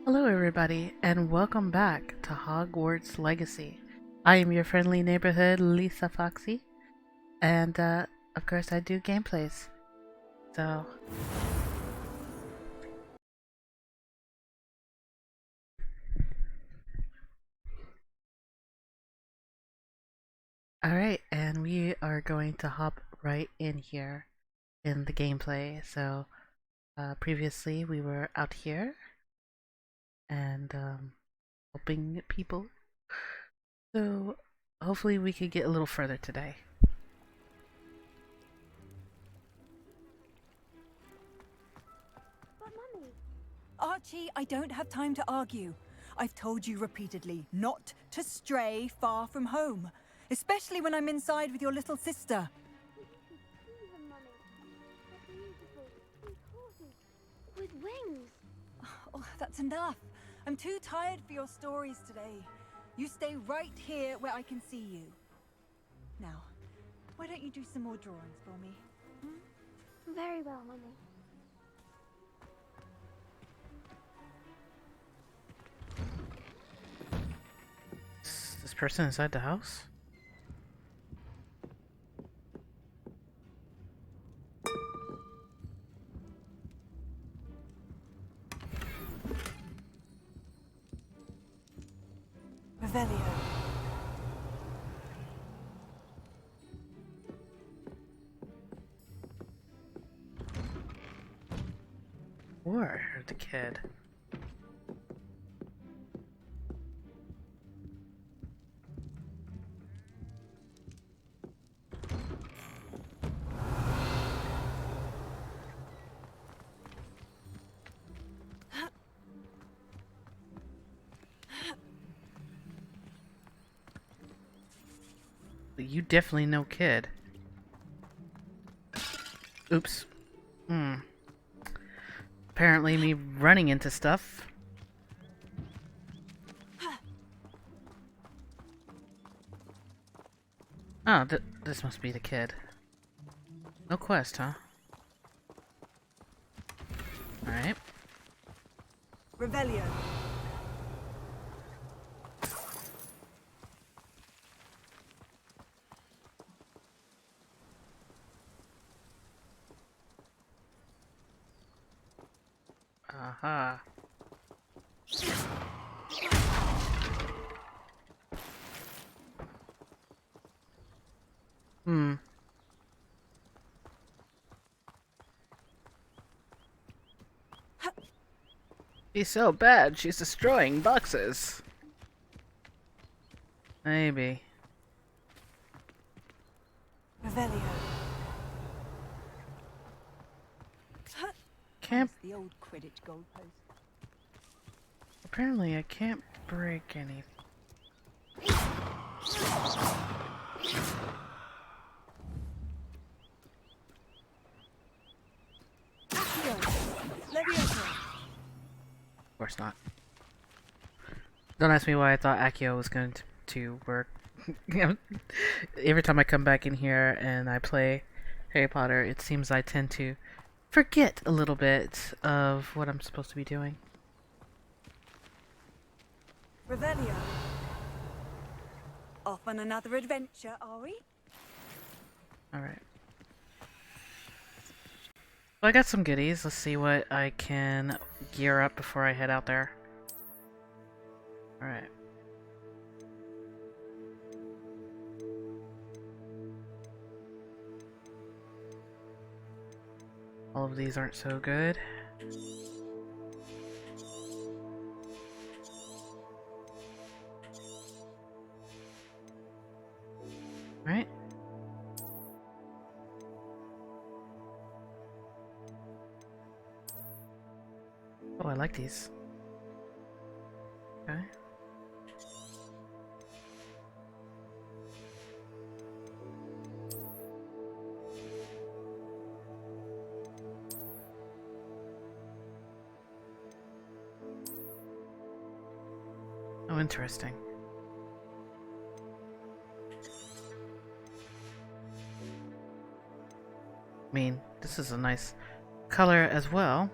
Hello, everybody, and welcome back to Hogwarts Legacy. I am your friendly neighborhood Lisa Foxy, and of course, I do gameplays. So, alright, and we are going to hop right in here in the gameplay. So, previously, we were out here and helping people. So, hopefully, we could get a little further today. But Mummy, Archie, I don't have time to argue. I've told you repeatedly not to stray far from home, especially when I'm inside with your little sister. we can see them, Mummy. They're beautiful, sweet horses with wings. Oh, that's enough. I'm too tired for your stories today. You stay right here where I can see you. Now, why don't you do some more drawings for me? Very well, Mummy. Is this person inside the house? Revelio. Or the kid? You definitely know kid. Oops. Apparently me running into stuff. Oh, this must be the kid. No quest, huh? Alright. Revelio. Aha. Hmm. She's so bad, she's destroying boxes. Maybe. Revelio. Can't. The old Quidditch goalpost. Apparently I can't break anything. Of course not. Don't ask me why I thought Accio was going to work. Every time I come back in here and I play Harry Potter, it seems I tend to forget a little bit of what I'm supposed to be doing. Revelio. Off on another adventure, are we? Alright. Well, I got some goodies. Let's see what I can gear up before I head out there. Alright. All of these aren't so good. Right? Oh, I like these. Okay. Oh, interesting. I mean, this is a nice color as well.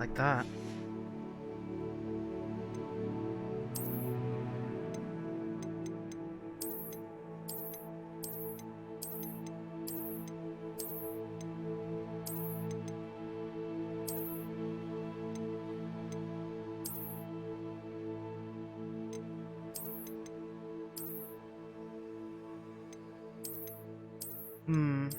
Like that. Hmm.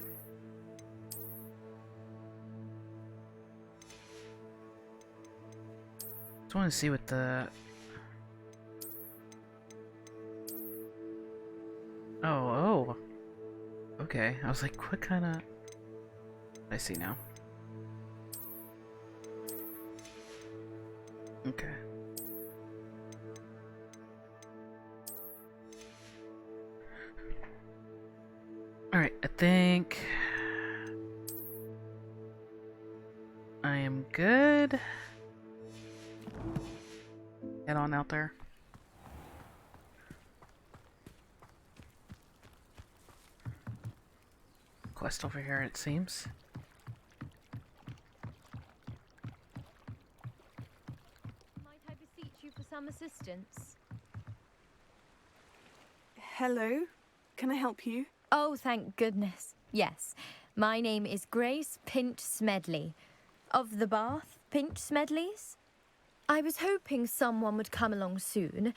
Just want to see what the... Oh, oh. Okay, I was like, what kind of... I see now. Okay. Alright, I think... I am good. Head on out there. Quest over here, it seems. Might I beseech you for some assistance? Hello, can I help you? Oh, thank goodness. Yes. My name is Grace Pinch Smedley. Of the Bath Pinch Smedleys? I was hoping someone would come along soon.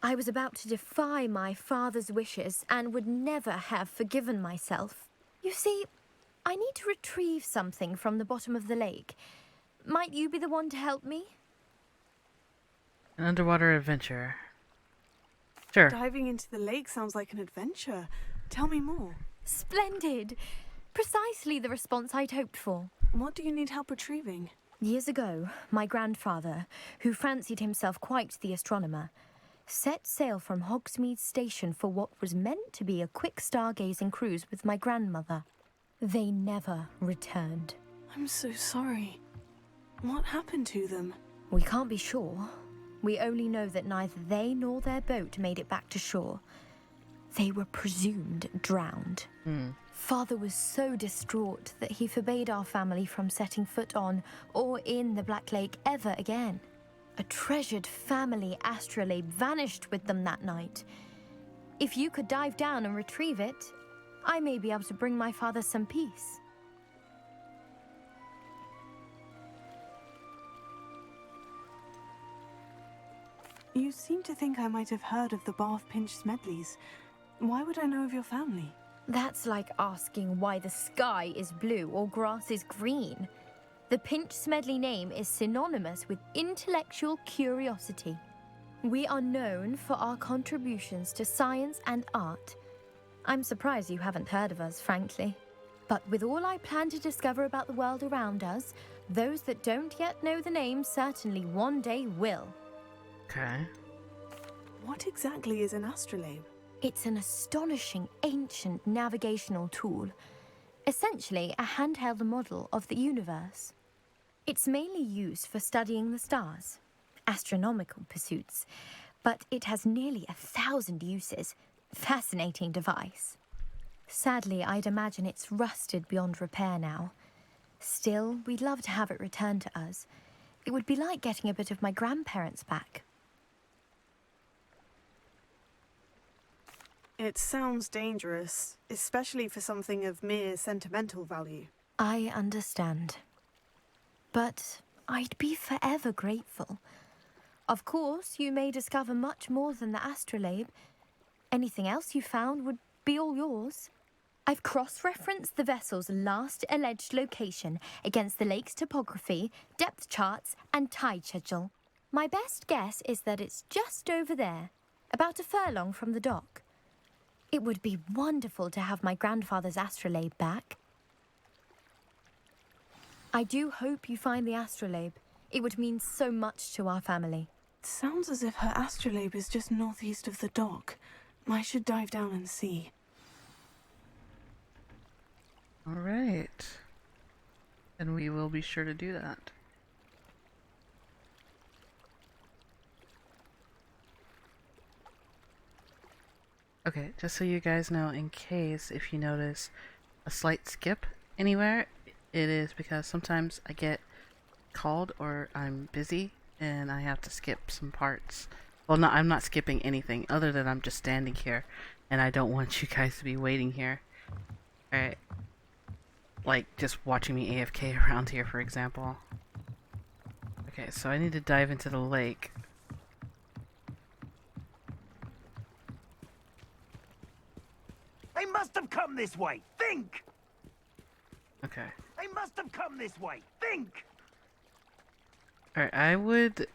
I was about to defy my father's wishes and would never have forgiven myself. You see, I need to retrieve something from the bottom of the lake. Might you be the one to help me? An underwater adventure. Sure. Diving into the lake sounds like an adventure. Tell me more. Splendid! Precisely the response I'd hoped for. What do you need help retrieving? Years ago, my grandfather, who fancied himself quite the astronomer, set sail from Hogsmeade Station for what was meant to be a quick stargazing cruise with my grandmother. They never returned. I'm so sorry. What happened to them? We can't be sure. We only know that neither they nor their boat made it back to shore. They were presumed drowned. Father was so distraught that he forbade our family from setting foot on or in the Black Lake ever again. A treasured family astrolabe vanished with them that night. If you could dive down and retrieve it, I may be able to bring my father some peace. You seem to think I might have heard of the Bath Pinch Smedleys. Why would I know of your family? That's like asking why the sky is blue or grass is green. The Pinch Smedley name is synonymous with intellectual curiosity. We are known for our contributions to science and art. I'm surprised you haven't heard of us, frankly. But with all I plan to discover about the world around us, those that don't yet know the name certainly one day will. Okay. What exactly is an astrolabe? It's an astonishing ancient navigational tool, essentially a handheld model of the universe. It's mainly used for studying the stars, astronomical pursuits, but it has nearly 1,000 uses. Fascinating device. Sadly, I'd imagine it's rusted beyond repair now. Still, we'd love to have it returned to us. It would be like getting a bit of my grandparents back. It sounds dangerous, especially for something of mere sentimental value. I understand. But I'd be forever grateful. Of course, you may discover much more than the astrolabe. Anything else you found would be all yours. I've cross-referenced the vessel's last alleged location against the lake's topography, depth charts, and tide schedule. My best guess is that it's just over there, about a furlong from the dock. It would be wonderful to have my grandfather's astrolabe back. I do hope you find the astrolabe. It would mean so much to our family. It sounds as if her astrolabe is just northeast of the dock. I should dive down and see. Alright. And we will be sure to do that. Okay, just so you guys know, in case if you notice a slight skip anywhere, it is because sometimes I get called or I'm busy and I have to skip some parts. Well, no, I'm not skipping anything other than I'm just standing here and I don't want you guys to be waiting here. Alright. Like, just watching me AFK around here, for example. Okay, so I need to dive into the lake. They must have come this way. Think! Okay. They must have come this way. Think! Alright, I would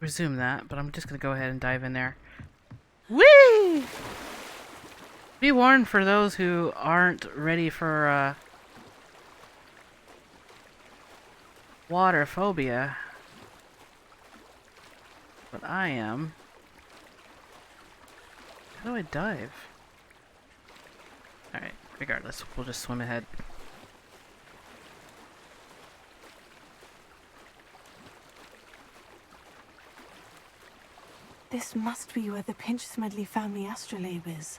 resume that, but I'm just gonna go ahead and dive in there. Whee! Be warned for those who aren't ready for, water phobia. But I am. How do I dive? Alright, regardless, we'll just swim ahead. This must be where the Pinch Smedley family astrolabe is.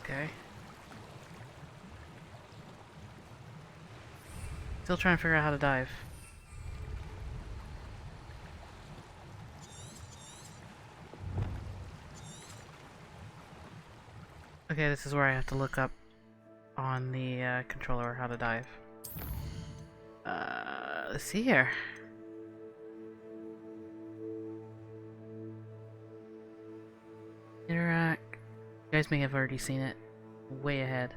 Okay. Still trying to figure out how to dive. Okay, this is where I have to look up on the controller how to dive. Let's see here. Interact. You guys may have already seen it. Way ahead.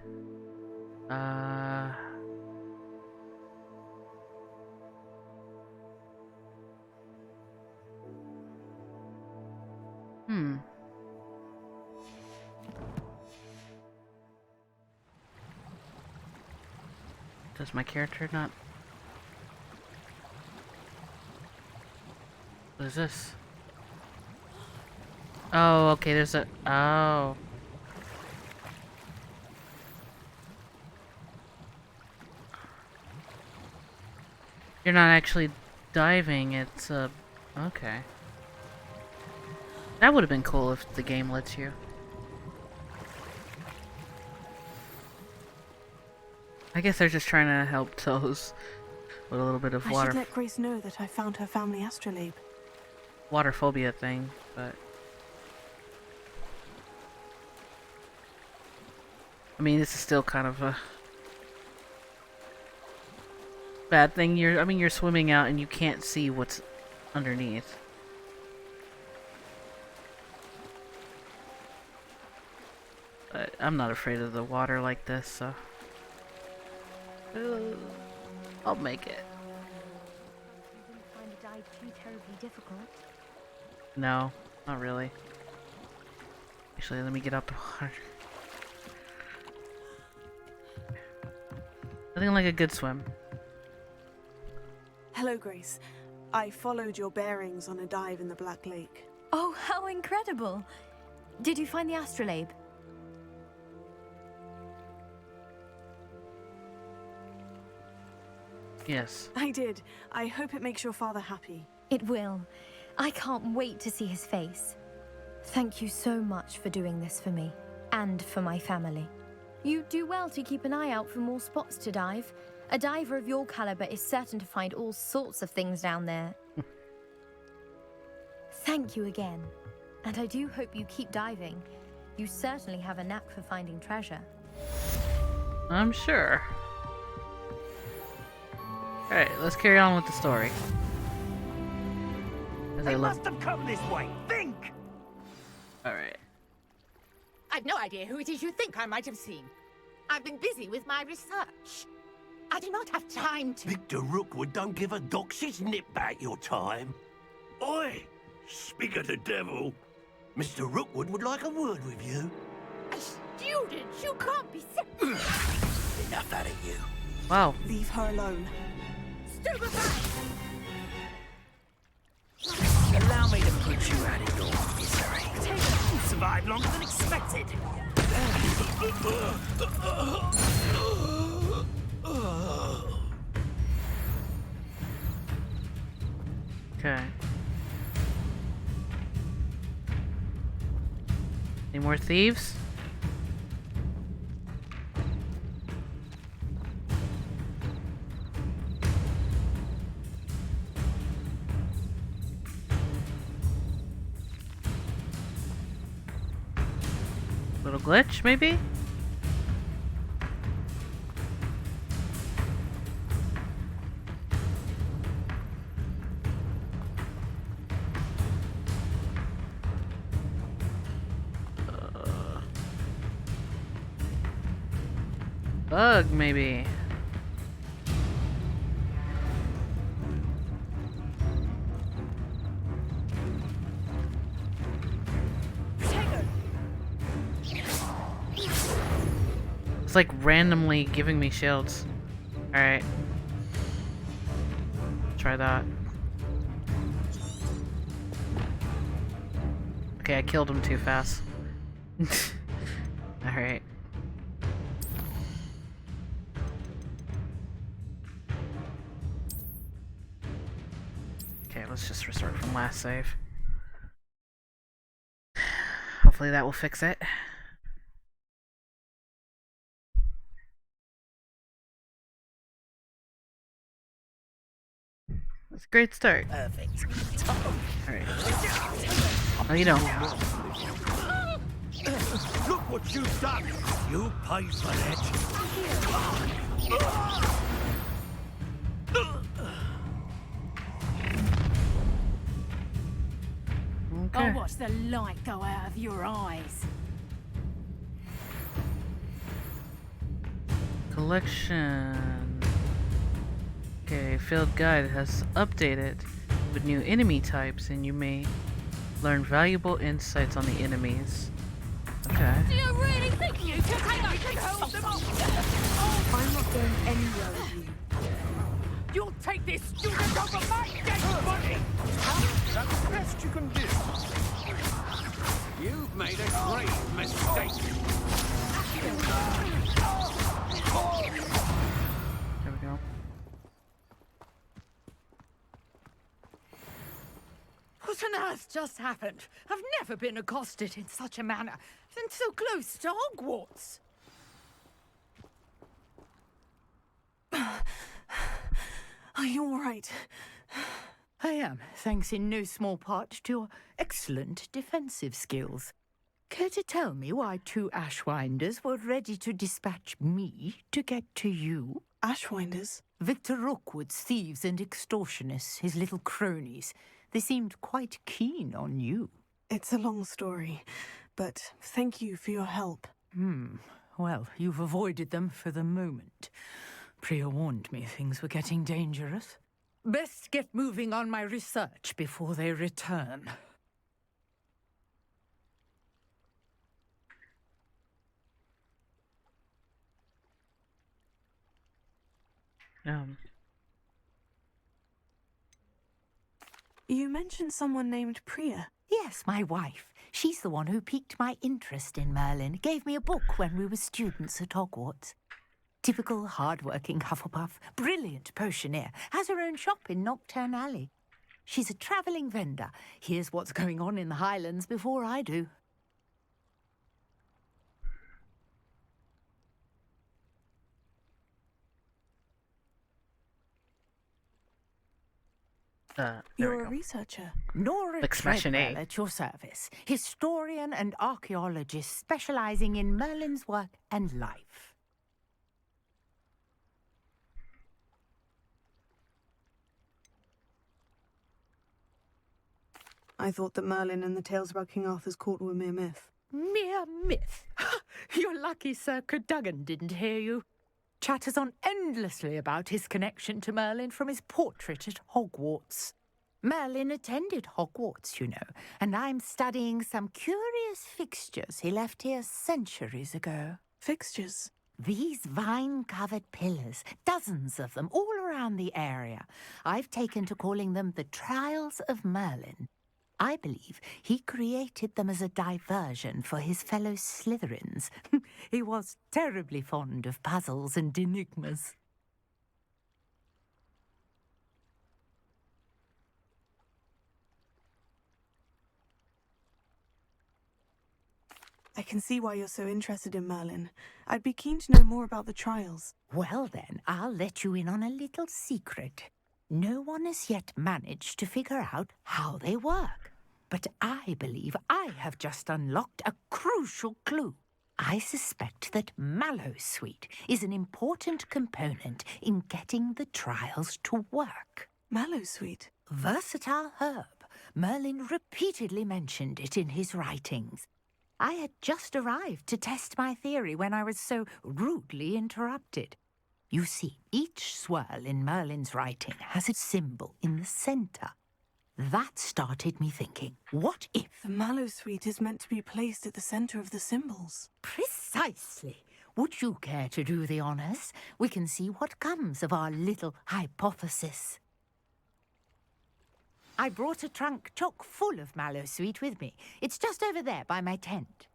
Does my character not... What is this? Oh, okay, there's a... Oh. You're not actually diving, it's okay. That would have been cool if the game lets you. I guess they're just trying to help those with a little bit of I should let Grace know that I found her family astrolabe. water phobia thing, but... I mean, this is still kind of a... bad thing. You're swimming out and you can't see what's underneath. But I'm not afraid of the water like this, so... I'll make it. You didn't find the dive too terribly difficult? No, not really. Actually, let me get out the water. Nothing like a good swim. Hello, Grace. I followed your bearings on a dive in the Black Lake. Oh, how incredible! Did you find the astrolabe? Yes. I did. I hope it makes your father happy. It will. I can't wait to see his face. Thank you so much for doing this for me, and for my family. You do well to keep an eye out for more spots to dive. A diver of your caliber is certain to find all sorts of things down there. Thank you again. And I do hope you keep diving. You certainly have a knack for finding treasure. I'm sure. Alright, let's carry on with the story. As They I look. must have come this way. Think! Alright. I've no idea who it is you think I might have seen. I've been busy with my research. I do not have time to... Victor Rookwood don't give a doxy's nip back your time. Oi! Speak of the devil. Mr. Rookwood would like a word with you. A student? You can't be Enough out of you. Wow. Leave her alone. stupefied! Allow me to put you out of your misery. You survived longer than expected. Okay. Any more thieves? Little glitch, maybe? Bug, maybe. It's like randomly giving me shields. Alright. Try that. Okay, I killed him too fast. Alright. Okay, let's just restart from last save. Hopefully that will fix it. That's a great start. Perfect. Alright. Oh, you don't. Look what you've done. You pay for that. Okay. I'll watch the light go out of your eyes. Collection. Okay, field guide has updated with new enemy types, and you may learn valuable insights on the enemies. Okay. Do you really think you can hold them off? I'm not going anywhere with you. You'll take this student over my dead body! That's the best you can do. You've made a grave mistake. There we go. What on earth just happened? I've never been accosted in such a manner, and so close to Hogwarts. Are you all right? I am, thanks in no small part to your excellent defensive skills. Care to tell me why two Ashwinders were ready to dispatch me to get to you? Ashwinders? Victor Rookwood's thieves and extortionists, his little cronies. They seemed quite keen on you. It's a long story, but thank you for your help. Well, you've avoided them for the moment. Priya warned me things were getting dangerous. Best get moving on my research before they return. You mentioned someone named Priya. Yes, my wife. She's the one who piqued my interest in Merlin. Gave me a book when we were students at Hogwarts. Typical hard-working Hufflepuff, brilliant potioneer, has her own shop in Nocturne Alley. She's a travelling vendor. Hears what's going on in the Highlands before I do. There You're we a go. researcher. Nora Like smashing Treadwell A. at your service. Historian and archaeologist specialising in Merlin's work and life. I thought that Merlin and the tales about King Arthur's court were mere myth. Mere myth. You're lucky Sir Cadogan didn't hear you. Chatters on endlessly about his connection to Merlin from his portrait at Hogwarts. Merlin attended Hogwarts, you know, and I'm studying some curious fixtures he left here centuries ago. Fixtures? These vine-covered pillars, dozens of them all around the area. I've taken to calling them the Trials of Merlin. I believe he created them as a diversion for his fellow Slytherins. He was terribly fond of puzzles and enigmas. I can see why you're so interested in Merlin. I'd be keen to know more about the trials. Well then, I'll let you in on a little secret. No one has yet managed to figure out how they work. But I believe I have just unlocked a crucial clue. I suspect that mallowsweet is an important component in getting the trials to work. Mallowsweet. Versatile herb. Merlin repeatedly mentioned it in his writings. I had just arrived to test my theory when I was so rudely interrupted. You see, each swirl in Merlin's writing has a symbol in the center. That started me thinking, what if... The mallowsweet is meant to be placed at the center of the symbols. Precisely. Would you care to do the honors? We can see what comes of our little hypothesis. I brought a trunk chock full of mallowsweet with me. It's just over there by my tent.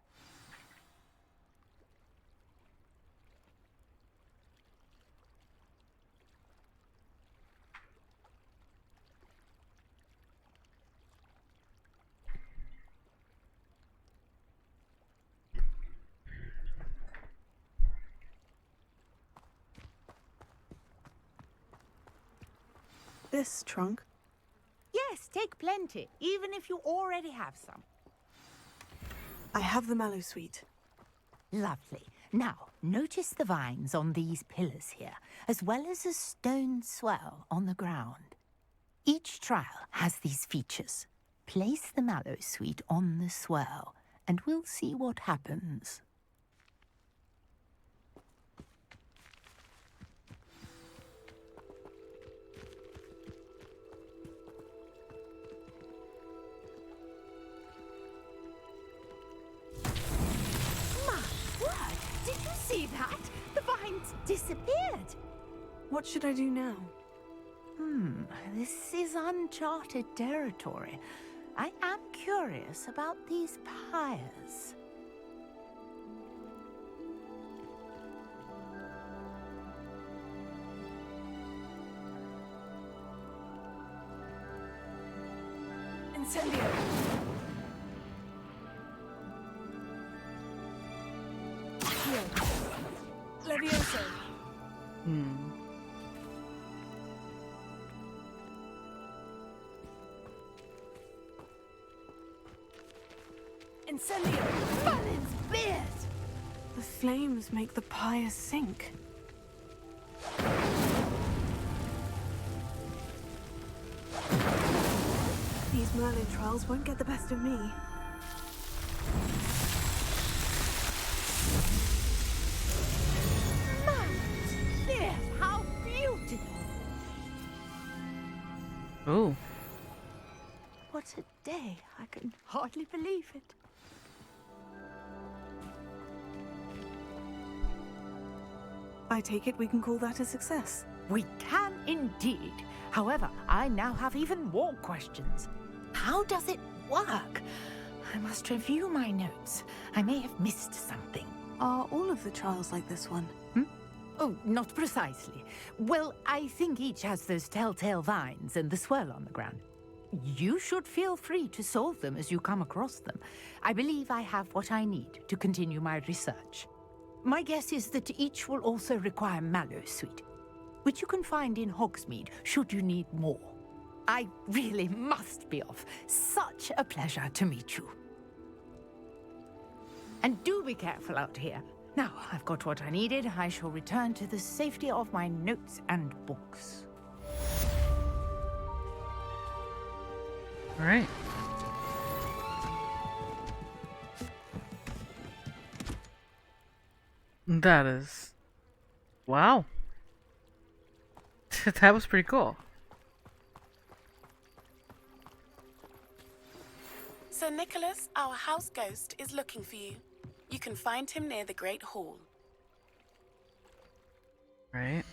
This trunk? Yes, take plenty, even if you already have some. I have the mallowsweet. Lovely. Now, notice the vines on these pillars here, as well as a stone swell on the ground. Each trial has these features. Place the mallowsweet on the swell, and we'll see what happens. Did you see that? The vines disappeared. What should I do now? This is uncharted territory. I am curious about these pyres. Incendio! Levioso! Incendio! Merlin's beard! The flames make the pyre sink. These Merlin trials won't get the best of me. Merlin's beard! How beautiful! Oh. What a day. I can hardly believe it. I take it we can call that a success. We can indeed. However, I now have even more questions. How does it work? I must review my notes. I may have missed something. Are all of the trials like this one? Oh, not precisely. Well, I think each has those telltale vines and the swirl on the ground. You should feel free to solve them as you come across them. I believe I have what I need to continue my research. My guess is that each will also require mallowsweet, which you can find in Hogsmeade should you need more. I really must be off. Such a pleasure to meet you. And do be careful out here. Now, I've got what I needed. I shall return to the safety of my notes and books. All right. That is... Wow. That was pretty cool. Sir Nicholas, our house ghost, is looking for you. You can find him near the Great Hall. Right.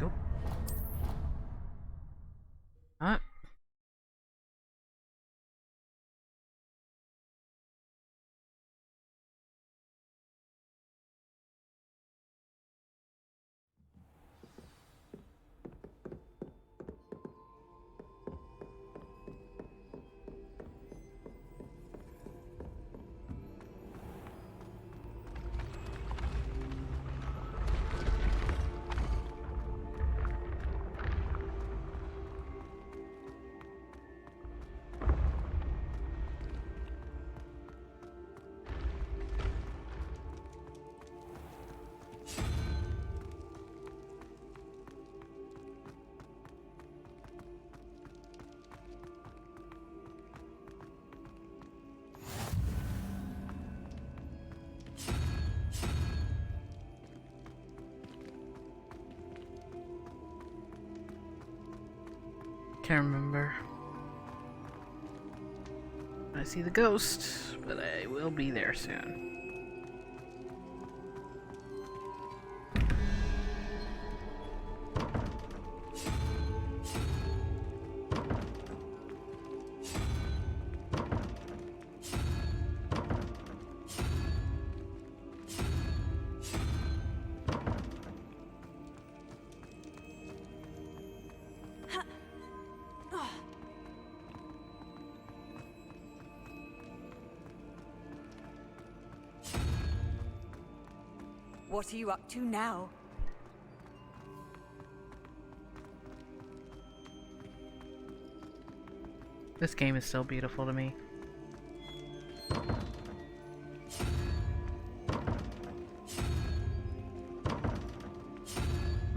Nope. Not. Can't remember. I see the ghost, but I will be there soon. What are you up to now? This game is so beautiful to me. I'm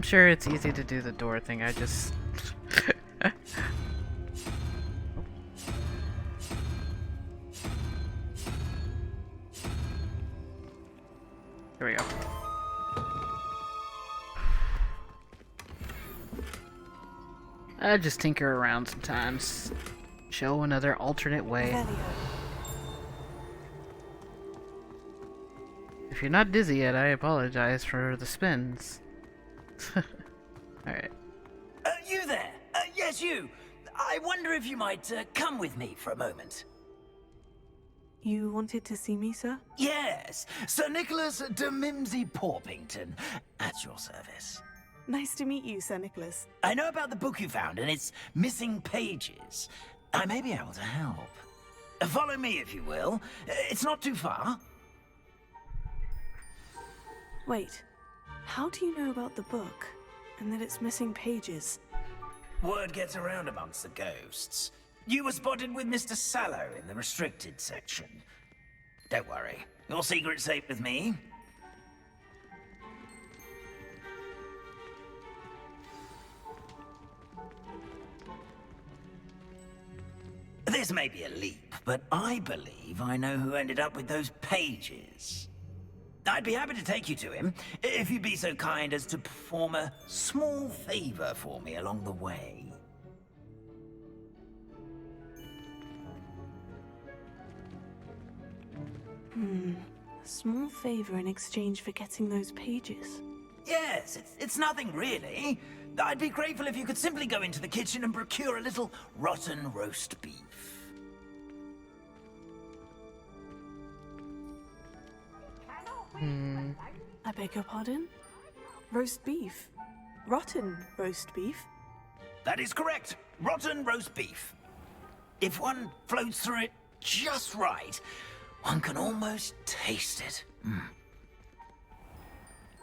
sure it's easy to do the door thing, I just... Here we go. I just tinker around sometimes. Show another alternate way. If you're not dizzy yet, I apologize for the spins. Alright. You there? Yes, you. I wonder if you might come with me for a moment. You wanted to see me, sir? Yes, Sir Nicholas de Mimsy Porpington, at your service. Nice to meet you, Sir Nicholas. I know about the book you found and its missing pages. I may be able to help. Follow me, if you will. It's not too far. Wait, how do you know about the book? And that it's missing pages? Word gets around amongst the ghosts. You were spotted with Mr. Sallow in the restricted section. Don't worry, your secret's safe with me. This may be a leap, but I believe I know who ended up with those pages. I'd be happy to take you to him, if you'd be so kind as to perform a small favor for me along the way. A small favor in exchange for getting those pages. Yes, it's nothing really. I'd be grateful if you could simply go into the kitchen and procure a little rotten roast beef. I beg your pardon? Roast beef? Rotten roast beef? That is correct. Rotten roast beef. If one floats through it just right, one can almost taste it.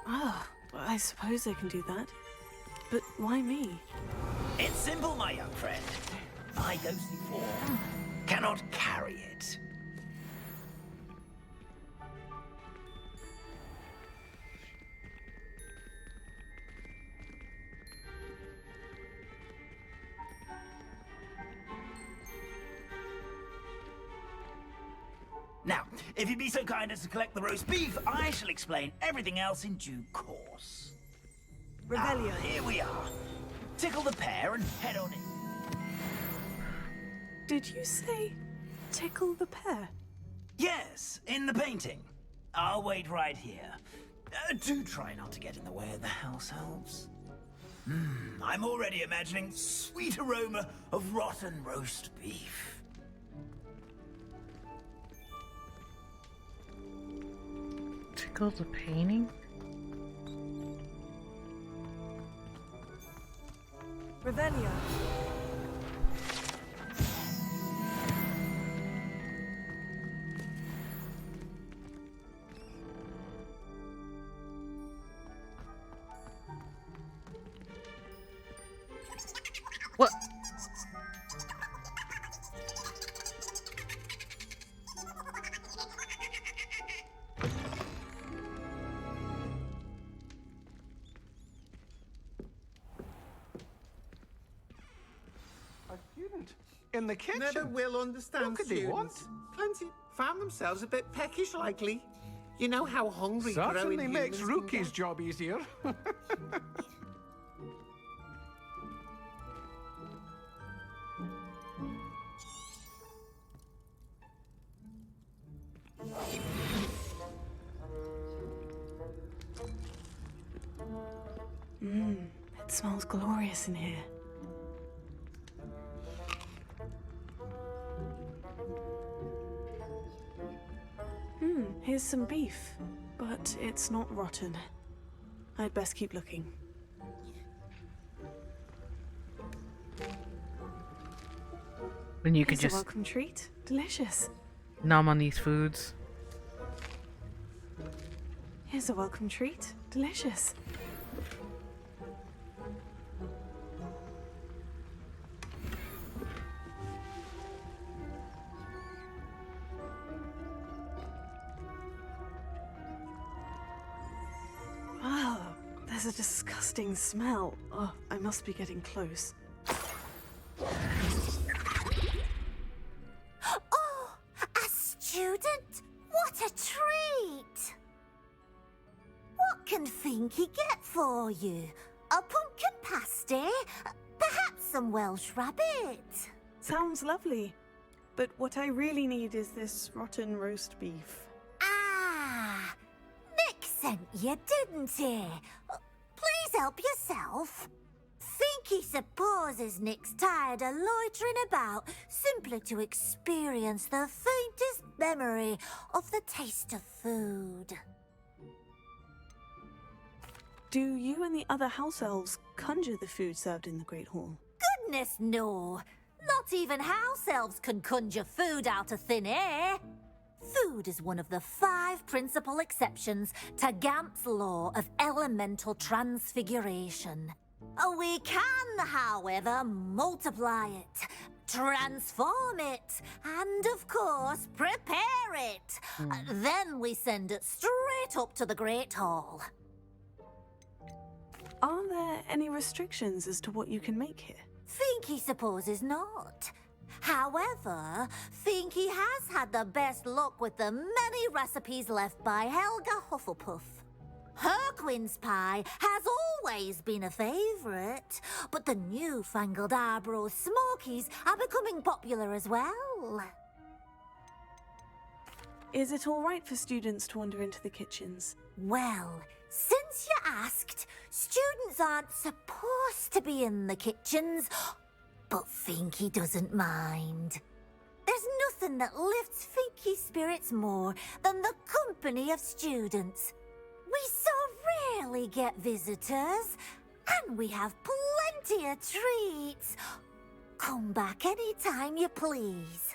Ah, I suppose I can do that. But why me? It's simple, my young friend. My ghostly form cannot carry it. Now, if you'd be so kind as to collect the roast beef, I shall explain everything else in due course. Revelio. Here we are. Tickle the pear and head on in. Did you say tickle the pear? Yes, in the painting. I'll wait right here. Do try not to get in the way of the house elves. I'm already imagining sweet aroma of rotten roast beef. Tickle the painting? Revelio. What? In the kitchen. Never will understand What could they want? students. Plenty found themselves a bit peckish likely. You know how hungry Certainly growing makes humans can Rookie's get. job easier. smells glorious in here. Here's some beef, but it's not rotten. I'd best keep looking. Then you could Here's a just welcome treat. Delicious. nom on these foods. Here's a welcome treat. Delicious. Wow, there's a disgusting smell. Oh, I must be getting close. Oh, a student? What a treat! What can Finky get for you? A pumpkin pasty? Perhaps some Welsh rabbit? Sounds lovely. But what I really need is this rotten roast beef. Ah, Nick sent you, didn't he? Please help yourself. Finky supposes Nick's tired of loitering about simply to experience the faintest memory of the taste of food. Do you and the other house elves conjure the food served in the Great Hall? Goodness, no. Not even house elves can conjure food out of thin air. Food is one of the 5 principal exceptions to Gamp's law of elemental transfiguration. We can, however, multiply it, transform it, and of course, prepare it. Then we send it straight up to the Great Hall. Are there any restrictions as to what you can make here? Finky supposes not. However, Finky has had the best luck with the many recipes left by Helga Hufflepuff. Her quince pie has always been a favourite, but the newfangled Arborough Smokies are becoming popular as well. Is it all right for students to wander into the kitchens? Well, since you asked, students aren't supposed to be in the kitchens, but Finky doesn't mind. There's nothing that lifts Finky's spirits more than the company of students. We so rarely get visitors, and we have plenty of treats. Come back any time you please.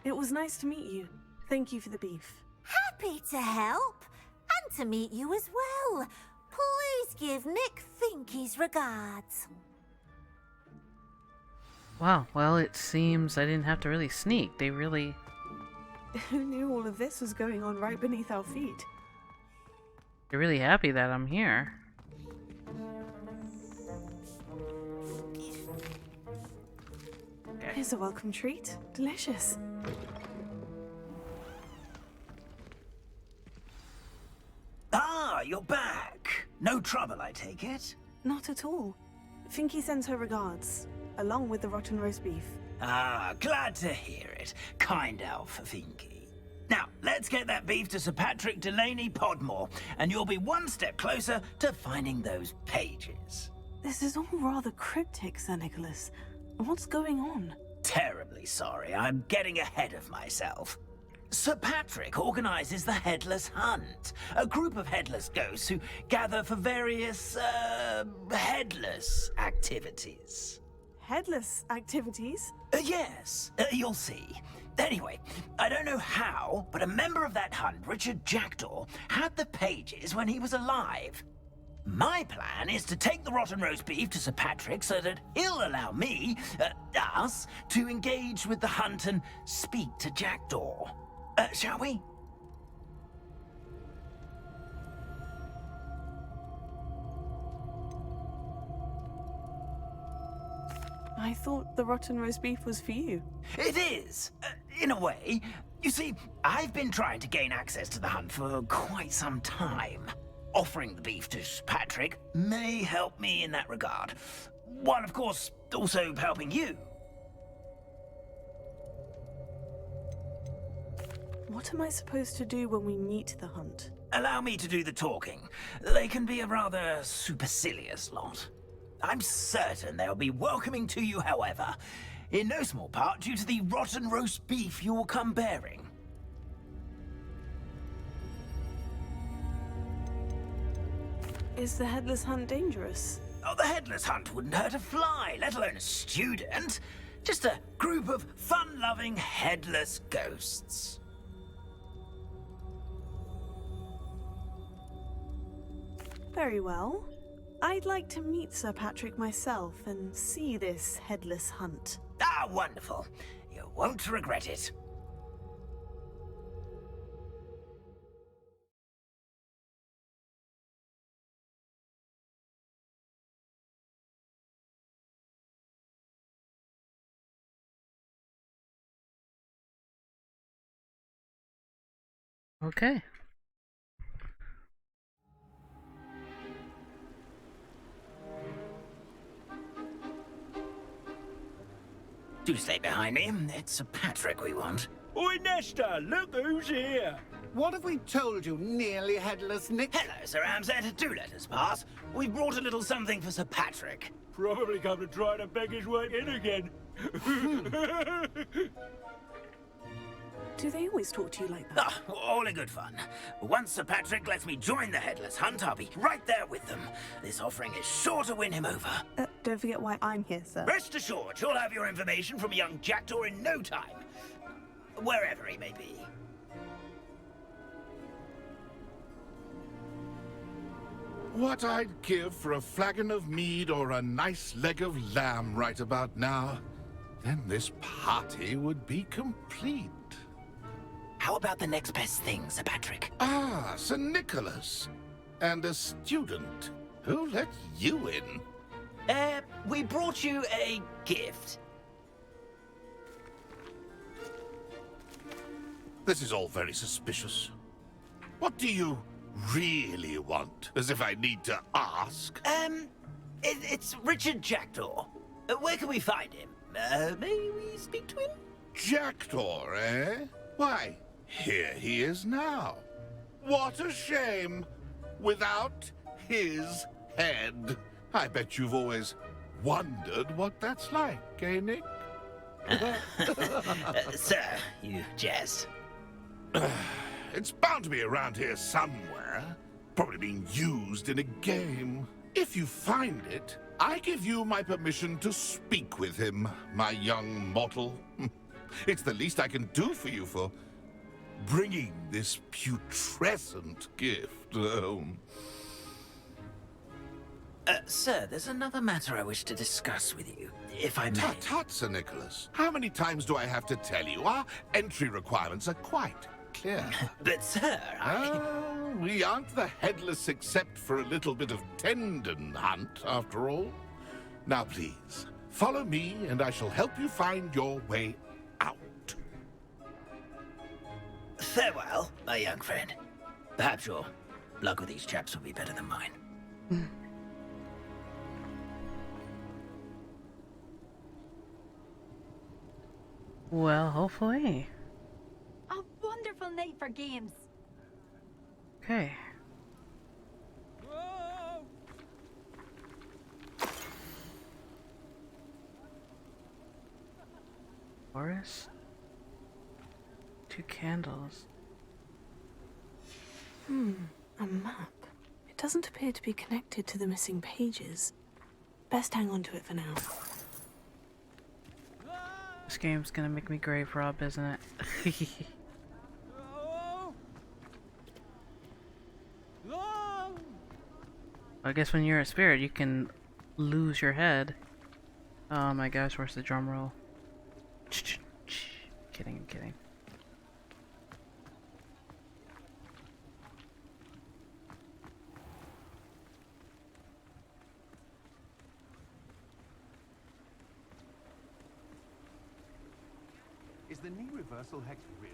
It was nice to meet you. Thank you for the beef. Happy to help, and to meet you as well. Please give Nick Finky's regards. Wow, well, it seems I didn't have to really sneak. They really... Who knew all of this was going on right beneath our feet? They're really happy that I'm here. Here's a welcome treat. Delicious. Ah, you're back. No trouble, I take it? Not at all. Finky sends her regards, along with the rotten roast beef. Ah, glad to hear it. Kind elf, Finky. Now, let's get that beef to Sir Patrick Delaney Podmore, and you'll be one step closer to finding those pages. This is all rather cryptic, Sir Nicholas. What's going on? Terribly sorry, I'm getting ahead of myself. Sir Patrick organizes the Headless Hunt, a group of headless ghosts who gather for various, headless activities. Headless activities? Yes, you'll see. Anyway, I don't know how, but a member of that hunt, Richard Jackdaw, had the pages when he was alive. My plan is to take the rotten roast beef to Sir Patrick so that he'll allow me, us, to engage with the hunt and speak to Jackdaw. Shall we? I thought the rotten roast beef was for you. It is, in a way. You see, I've been trying to gain access to the hunt for quite some time. Offering the beef to Patrick may help me in that regard. While, of course, also helping you. What am I supposed to do when we meet the hunt? Allow me to do the talking. They can be a rather supercilious lot. I'm certain they'll be welcoming to you, however, in no small part due to the rotten roast beef you will come bearing. Is the headless hunt dangerous? Oh, the headless hunt wouldn't hurt a fly, let alone a student. Just a group of fun-loving headless ghosts. Very well. I'd like to meet Sir Patrick myself and see this headless hunt. Ah, wonderful. You won't regret it. Okay. Do stay behind me. It's Sir Patrick we want. Oi, Nesta, look who's here. What have we told you, nearly headless Nick? Hello, Sir Ramsett. Do let us pass. We brought a little something for Sir Patrick. Probably come to try to beg his way in again. Do they always talk to you like that? Ah, all in good fun. Once Sir Patrick lets me join the headless hunt, I'll be right there with them. This offering is sure to win him over. Don't forget why I'm here, sir. Rest assured, you'll have your information from young Jackdaw in no time. Wherever he may be. What I'd give for a flagon of mead or a nice leg of lamb right about now. Then this party would be complete. How about the next best thing, Sir Patrick? Ah, Sir Nicholas. And a student. Who let you in? We brought you a gift. This is all very suspicious. What do you really want? As if I need to ask. It's Richard Jackdaw. Where can we find him? May we speak to him? Jackdaw, eh? Why, here he is now. What a shame. Without his head. I bet you've always wondered what that's like, eh, Nick? Sir, you jest. It's bound to be around here somewhere. Probably being used in a game. If you find it, I give you my permission to speak with him, my young mortal. It's the least I can do for you for bringing this putrescent gift home. Sir, there's another matter I wish to discuss with you, if I may. Tut, tut, Sir Nicholas. How many times do I have to tell you? Our entry requirements are quite clear. But, sir, we aren't the headless except for a little bit of tendon hunt, after all. Now, please, follow me, and I shall help you find your way out. Farewell, my young friend. Perhaps your luck with these chaps will be better than mine. Well, hopefully. A wonderful night for games. Okay. Forest. 2 candles. A map. It doesn't appear to be connected to the missing pages. Best hang on to it for now. This game's gonna make me grave rob, isn't it? I guess when you're a spirit, you can lose your head. Oh my gosh, where's the drum roll? Kidding, I'm kidding. Is the knee reversal hex really?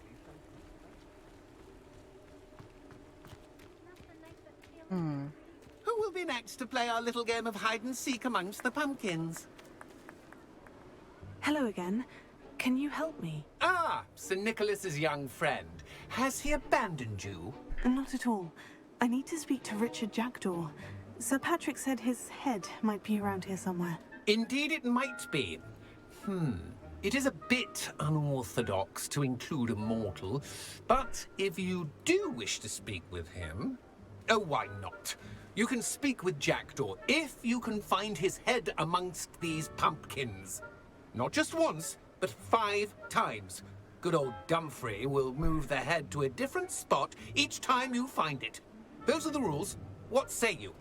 Who will be next to play our little game of hide and seek amongst the pumpkins? Hello again. Can you help me? Ah, Sir Nicholas's young friend. Has he abandoned you? Not at all. I need to speak to Richard Jackdaw. Sir Patrick said his head might be around here somewhere. Indeed it might be. It is a bit unorthodox to include a mortal, but if you do wish to speak with him... Oh, why not? You can speak with Jackdaw if you can find his head amongst these pumpkins. Not just once, but 5 times. Good old Dumfrey will move the head to a different spot each time you find it. Those are the rules. What say you?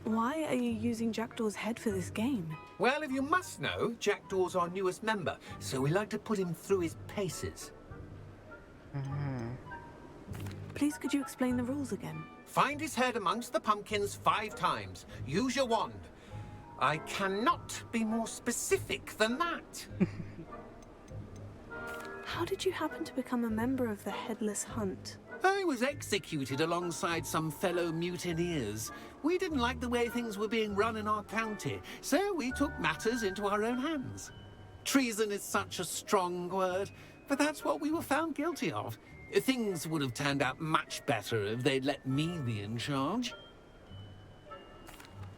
Why are you using Jackdaw's head for this game? Well, if you must know, Jackdaw's our newest member, so we like to put him through his paces. Please, could you explain the rules again? Find his head amongst the pumpkins 5 times. Use your wand. I cannot be more specific than that. How did you happen to become a member of the Headless Hunt? I was executed alongside some fellow mutineers. We didn't like the way things were being run in our county, so we took matters into our own hands. Treason is such a strong word, but that's what we were found guilty of. Things would have turned out much better if they'd let me be in charge.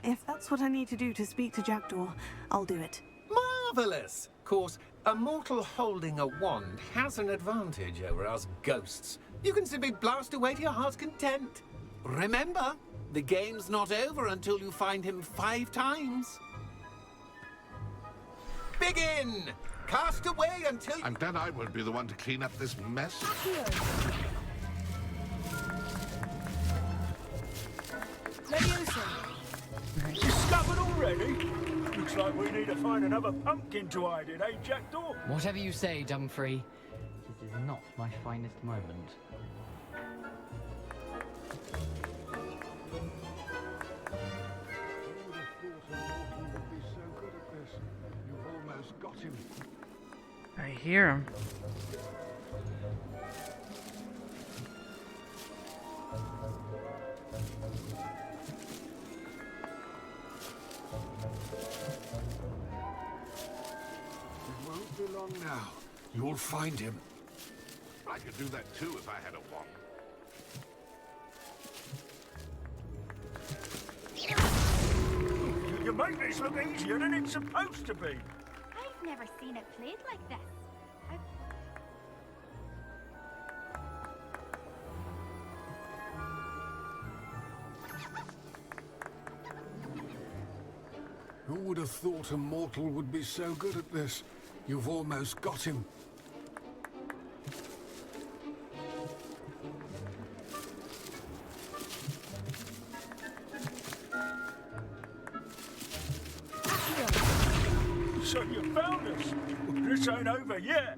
If that's what I need to do to speak to Jackdaw, I'll do it. Marvellous! Of course, a mortal holding a wand has an advantage over us ghosts. You can simply blast away to your heart's content. Remember, the game's not over until you find him 5 times. Begin! Cast away until... I'm glad I won't be the one to clean up this mess. Discovered already? Looks like we need to find another pumpkin to hide in, eh, Jackdaw? Whatever you say, Dumfrey. This is not my finest moment. I hear him. It won't be long now. You'll find him. I could do that too if I had a wand. You make this look easier than it's supposed to be. I've never seen it played like this. Who would have thought a mortal would be so good at this? You've almost got him. So you found us. This ain't over yet.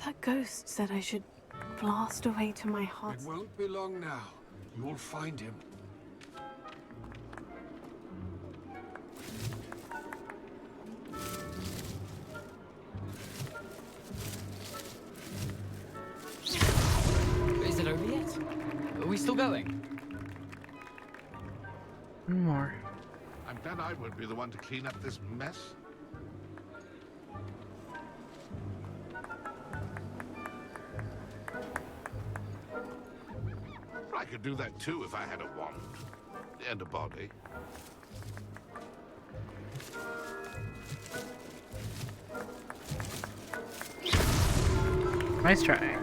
That ghost said I should blast away to my heart. It won't be long now. You'll find him. Is it over yet? Are we still going? One more. I'm glad I won't be the one to clean up this mess. I could do that too if I had a wand and a body. Nice try.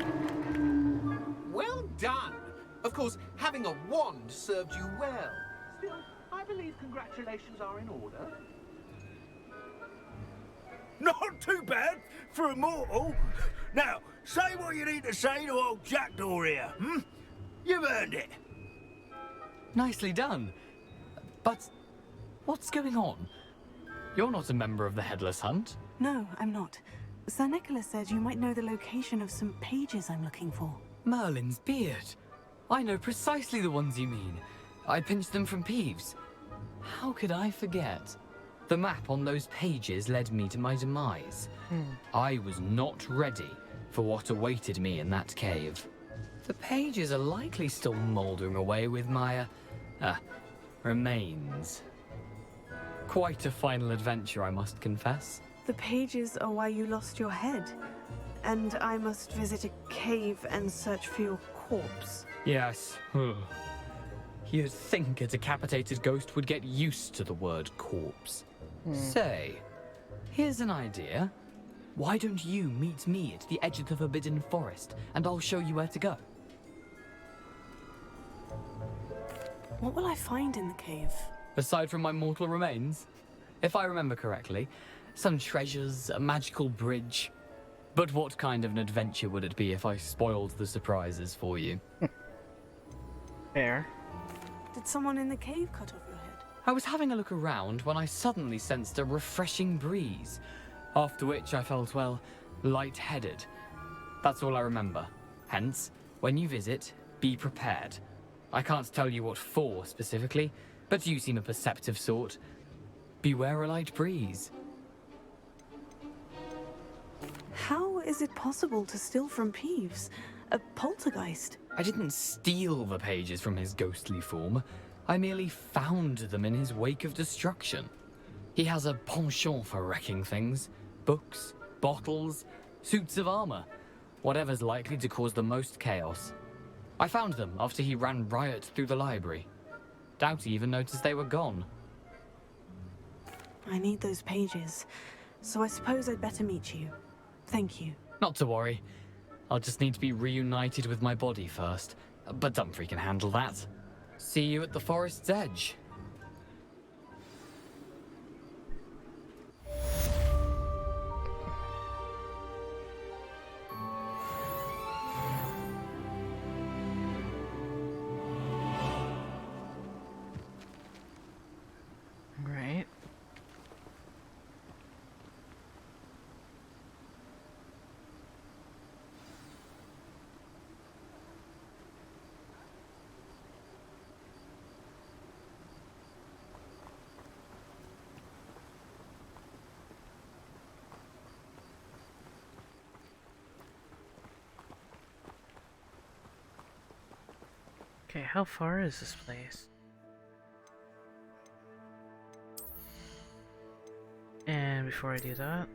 Well done! Of course, having a wand served you well. Still, I believe congratulations are in order. Not too bad for a mortal. Now, say what you need to say to old Jackdaw here, hmm? You've earned it. Nicely done. But what's going on? You're not a member of the Headless Hunt. No, I'm not. Sir Nicholas said you might know the location of some pages I'm looking for. Merlin's beard. I know precisely the ones you mean. I pinched them from Peeves. How could I forget? The map on those pages led me to my demise. I was not ready for what awaited me in that cave. The pages are likely still mouldering away with my, remains. Quite a final adventure, I must confess. The pages are why you lost your head. And I must visit a cave and search for your corpse. Yes. You'd think a decapitated ghost would get used to the word corpse. Say, here's an idea. Why don't you meet me at the edge of the Forbidden Forest, and I'll show you where to go? What will I find in the cave? Aside from my mortal remains, if I remember correctly, some treasures, a magical bridge. But what kind of an adventure would it be if I spoiled the surprises for you? Fair. Did someone in the cave cut off your head? I was having a look around when I suddenly sensed a refreshing breeze, after which I felt, well, lightheaded. That's all I remember. Hence, when you visit, be prepared. I can't tell you what for specifically, but you seem a perceptive sort. Beware a light breeze. How is it possible to steal from Peeves? A poltergeist? I didn't steal the pages from his ghostly form. I merely found them in his wake of destruction. He has a penchant for wrecking things. Books, bottles, suits of armor. Whatever's likely to cause the most chaos. I found them after he ran riot through the library. Doubt he even noticed they were gone. I need those pages, so I suppose I'd better meet you. Thank you. Not to worry. I'll just need to be reunited with my body first. But Dumfrey can handle that. See you at the forest's edge. Right. Okay, how far is this place? And before I do that...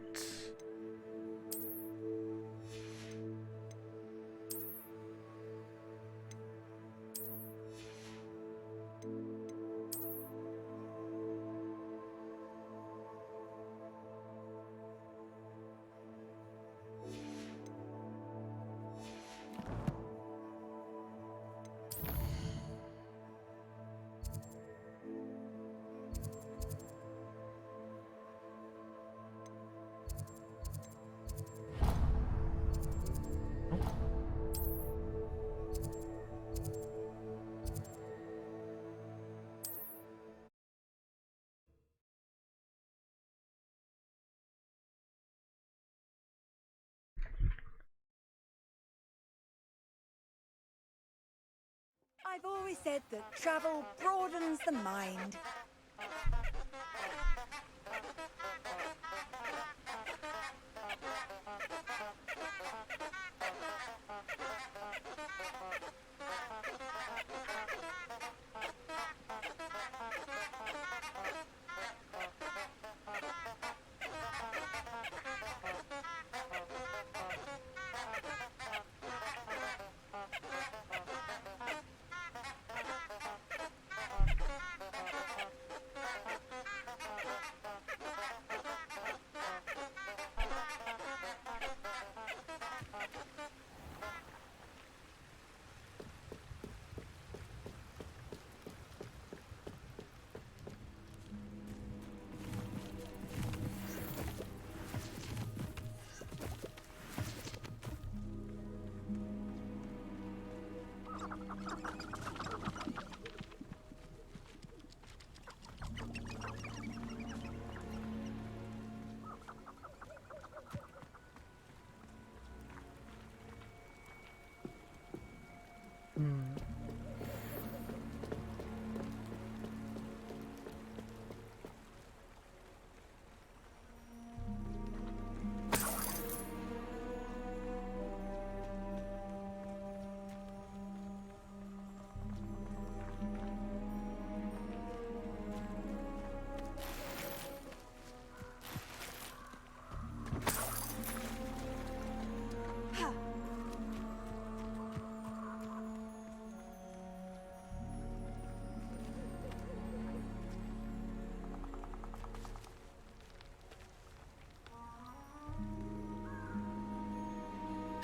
I've always said that travel broadens the mind.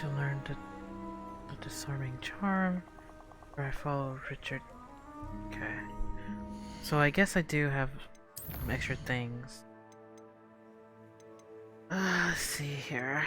to learn the disarming charm, or I follow Richard. Okay. So I guess I do have some extra things. Let's see here.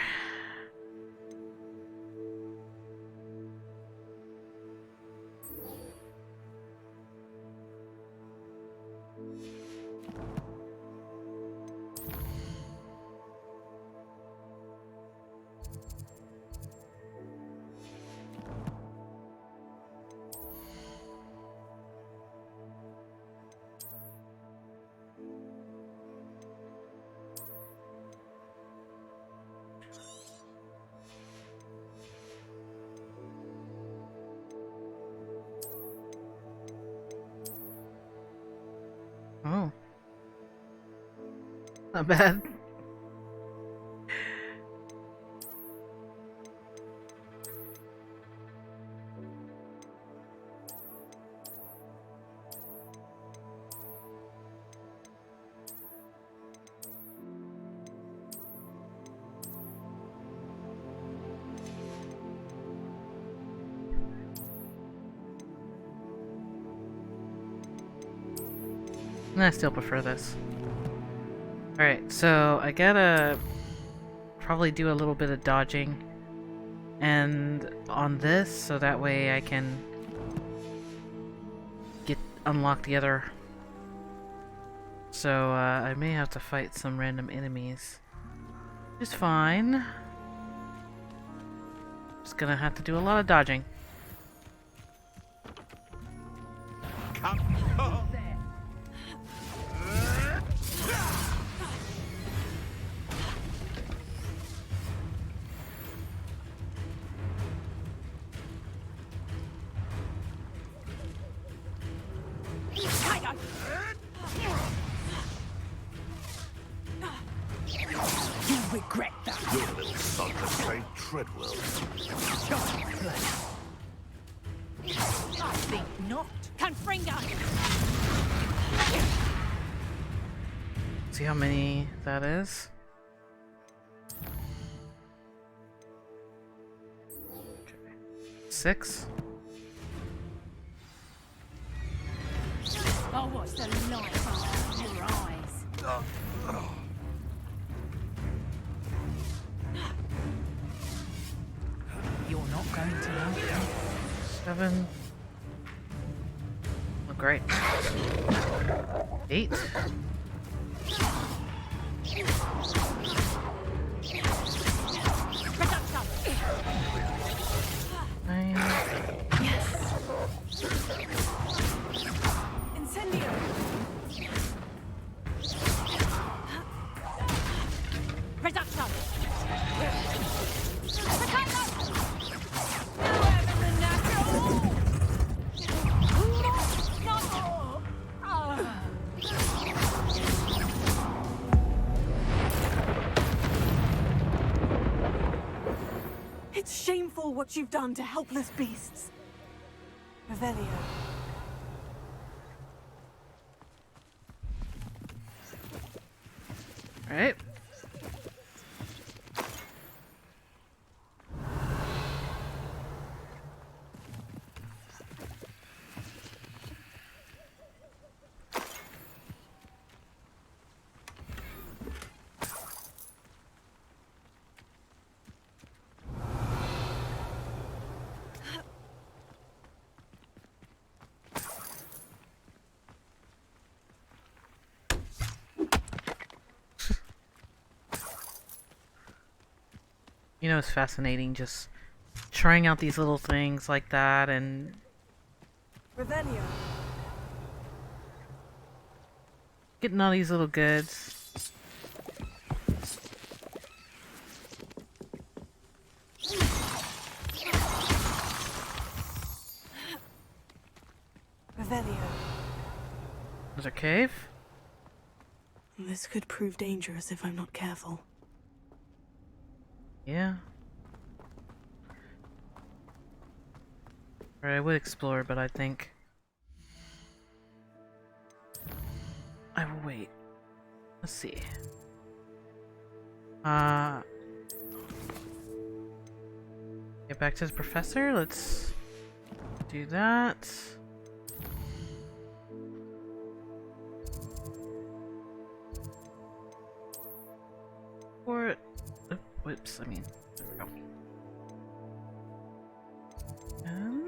Oh. Not bad. I still prefer this. Alright, so I gotta probably do a little bit of dodging and on this so that way I can unlock the other. So I may have to fight some random enemies. Which is fine. Just gonna have to do a lot of dodging. You'll regret that. Your little son has played Treadwell. I think not. Confringo! See how many that is? Okay. 6? Oh, what's the light in your eyes? You're not going to help me. 7. Oh, great. 8. 9. Incendio! Reduction! It's shameful what you've done to helpless beasts. Revelio. Alright. You know, it's fascinating just trying out these little things like that and Revelio. getting all these little goods. Revelio. There's a cave? This could prove dangerous if I'm not careful. Yeah. Or I would explore, but I think I will wait. Let's see. Get back to the professor. Let's do that. Or, whoops, I mean, there we go. And...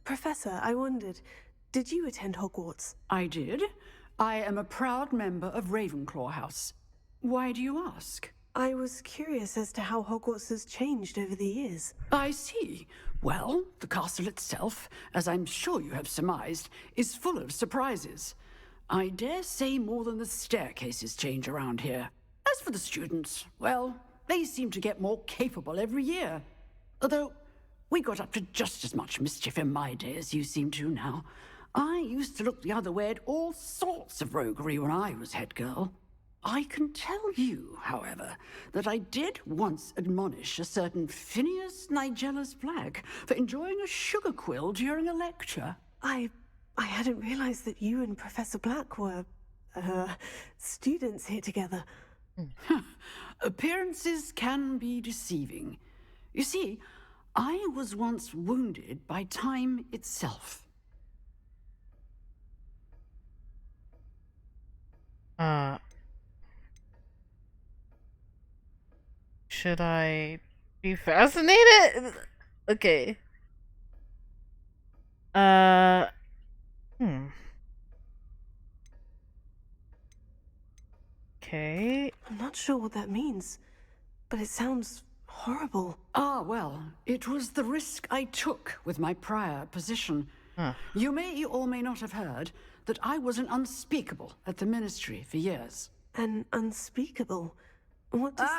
Professor, I wondered, did you attend Hogwarts? I did. I am a proud member of Ravenclaw House. Why do you ask? I was curious as to how Hogwarts has changed over the years. I see. Well, the castle itself, as I'm sure you have surmised, is full of surprises. I dare say more than the staircases change around here. As for the students, well, they seem to get more capable every year. Although, we got up to just as much mischief in my day as you seem to now. I used to look the other way at all sorts of roguery when I was head girl. I can tell you, however, that I did once admonish a certain Phineas Nigellus Black for enjoying a sugar quill during a lecture. I hadn't realized that you and Professor Black were, students here together. Appearances can be deceiving. You see, I was once wounded by time itself. Should I be fascinated? Okay. Okay. I'm not sure what that means, but it sounds horrible. Ah, well, it was the risk I took with my prior position. You may or may not have heard that I was an unspeakable at the Ministry for years. An unspeakable? What does...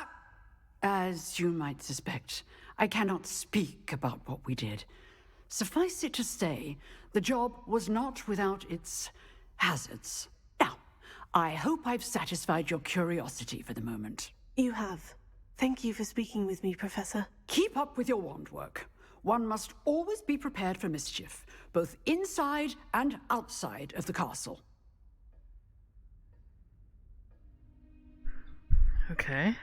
As you might suspect, I cannot speak about what we did. Suffice it to say, the job was not without its hazards. Now, I hope I've satisfied your curiosity for the moment. You have. Thank you for speaking with me, Professor. Keep up with your wand work. One must always be prepared for mischief, both inside and outside of the castle. Okay.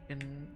In...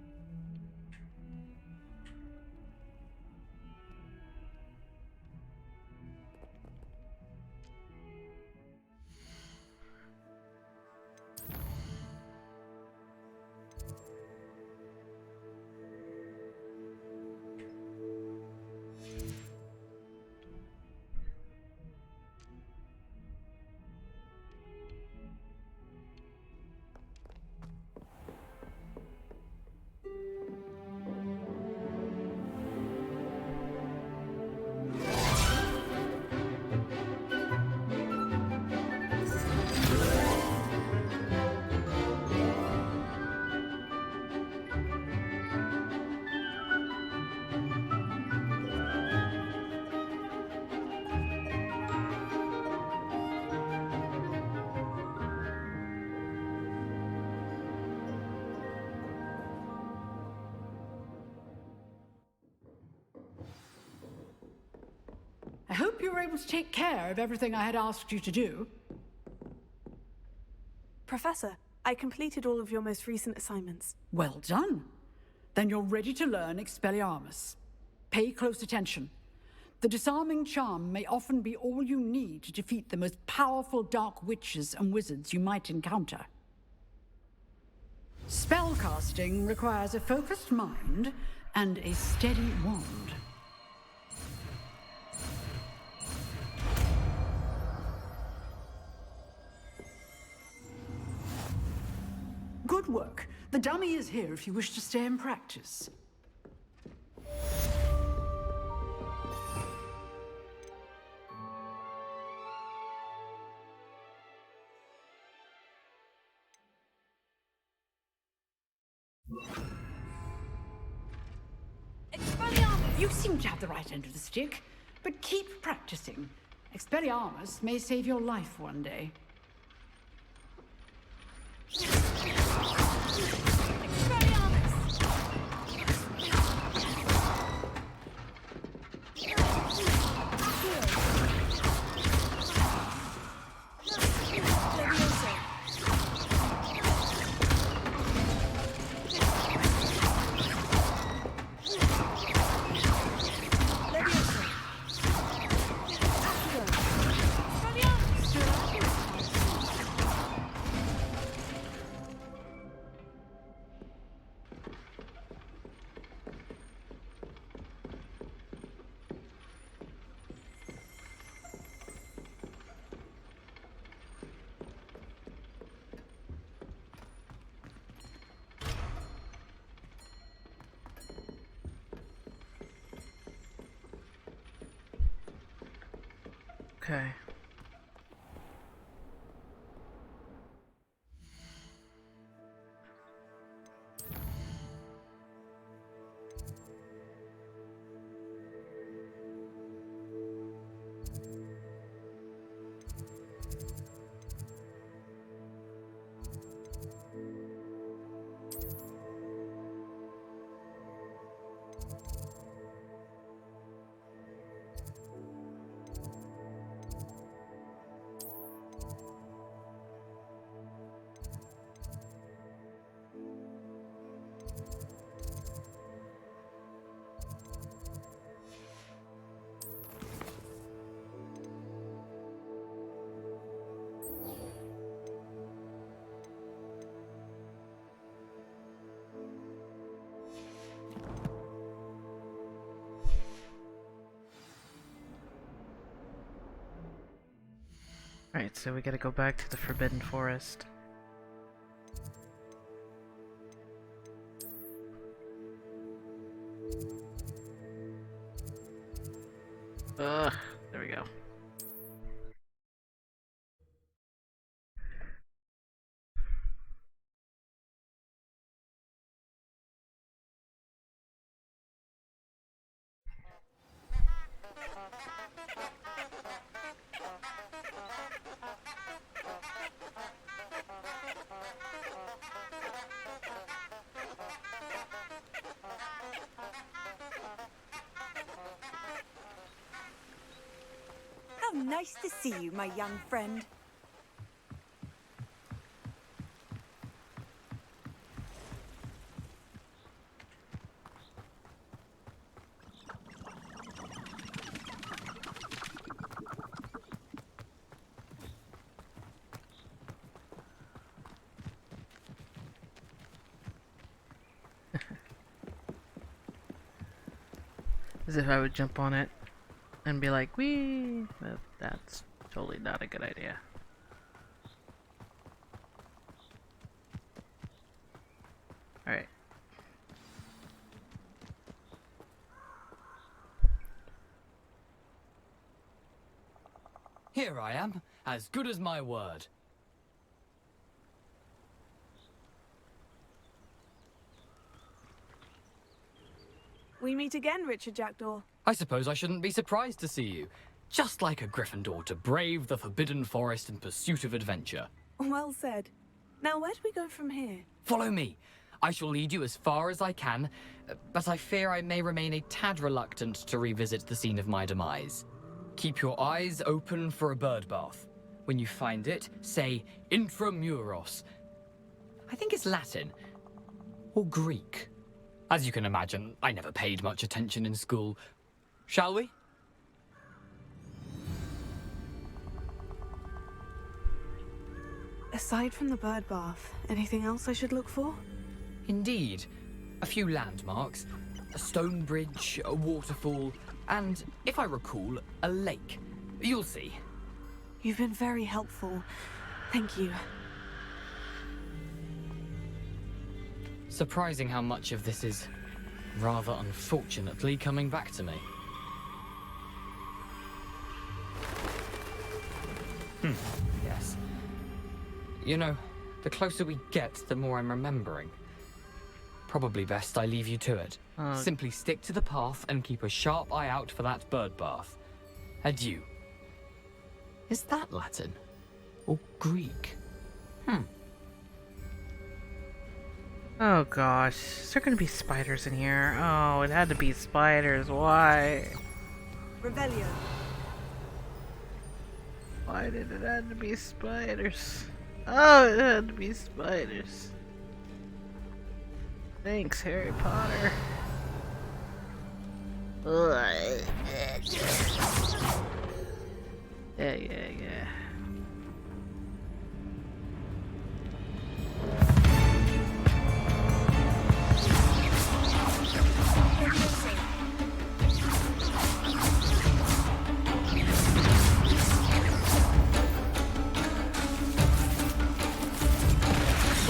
I hope you were able to take care of everything I had asked you to do. Professor, I completed all of your most recent assignments. Well done. Then you're ready to learn Expelliarmus. Pay close attention. The disarming charm may often be all you need to defeat the most powerful dark witches and wizards you might encounter. Spellcasting requires a focused mind and a steady wand. Good work. The dummy is here if you wish to stay and practice. You seem to have the right end of the stick, but keep practicing. Expelliarmus may save your life one day. Okay. Alright, so we gotta go back to the Forbidden Forest. Ugh, there we go. How nice to see you, my young friend. As if I would jump on it and be like, wee! But that's totally not a good idea. Alright. Here I am, as good as my word. We meet again, Richard Jackdaw. I suppose I shouldn't be surprised to see you. Just like a Gryffindor to brave the Forbidden Forest in pursuit of adventure. Well said. Now, where do we go from here? Follow me. I shall lead you as far as I can, but I fear I may remain a tad reluctant to revisit the scene of my demise. Keep your eyes open for a bird bath. When you find it, say Intramuros. I think it's Latin. Or Greek. As you can imagine, I never paid much attention in school. Shall we? Aside from the bird bath, anything else I should look for? Indeed. A few landmarks. a stone bridge, a waterfall, and, if I recall, a lake. You'll see. You've been very helpful. Thank you. Surprising how much of this is, rather unfortunately, coming back to me. Yes. You know, the closer we get, the more I'm remembering. Probably best I leave you to it. Simply stick to the path and keep a sharp eye out for that bird bath. Adieu. Is that Latin? Or Greek? Oh gosh, is there gonna be spiders in here? Oh, it had to be spiders. Why? Revelio. Why did it have to be spiders? Oh, it had to be spiders. Thanks, Harry Potter. Yeah.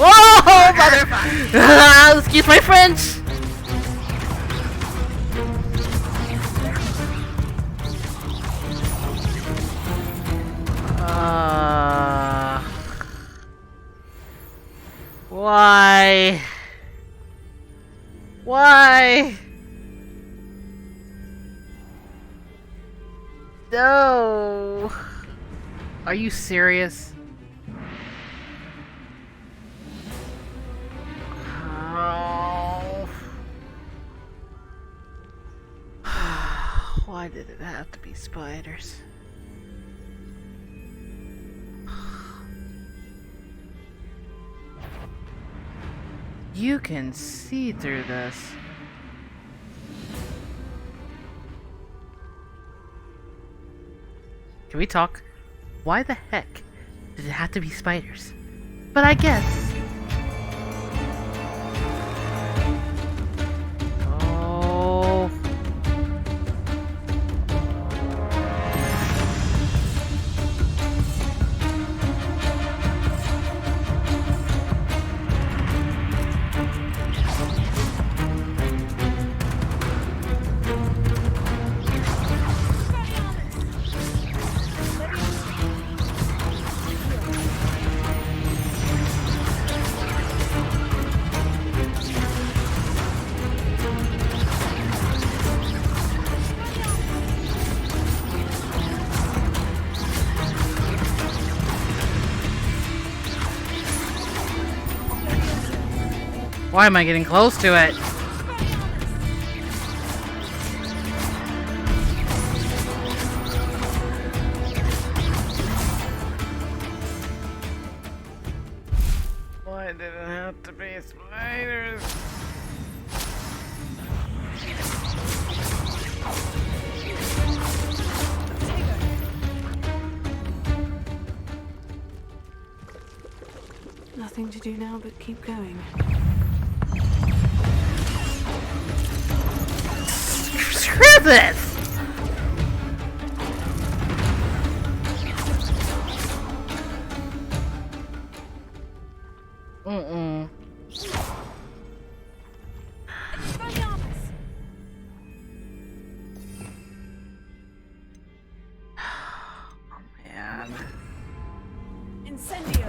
Whoa, motherfucker! Excuse my French! Why? Why? No! Are you serious? Oh. Why did it have to be spiders? You can see through this. Can we talk? Why the heck did it have to be spiders? But I guess. Oh. Why am I getting close to it? Why did it have to be spiders? Nothing to do now but keep going. Screw this! Oh man. Incendio.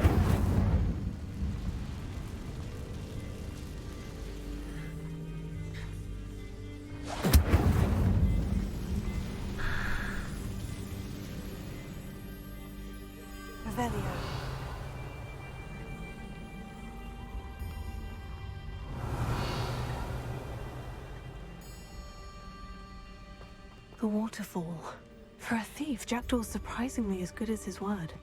Revelio. The waterfall. For a thief, Jackdaw's surprisingly as good as his word.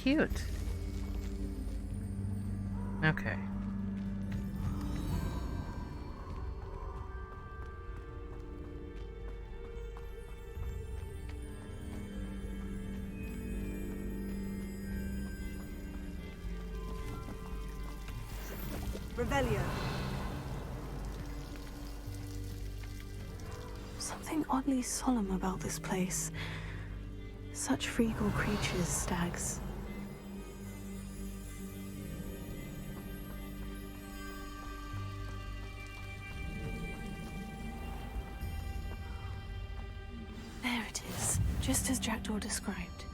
cute. Okay. Revelio. Something oddly solemn about this place. Such regal creatures, stags. There it is, just as Jackdaw described.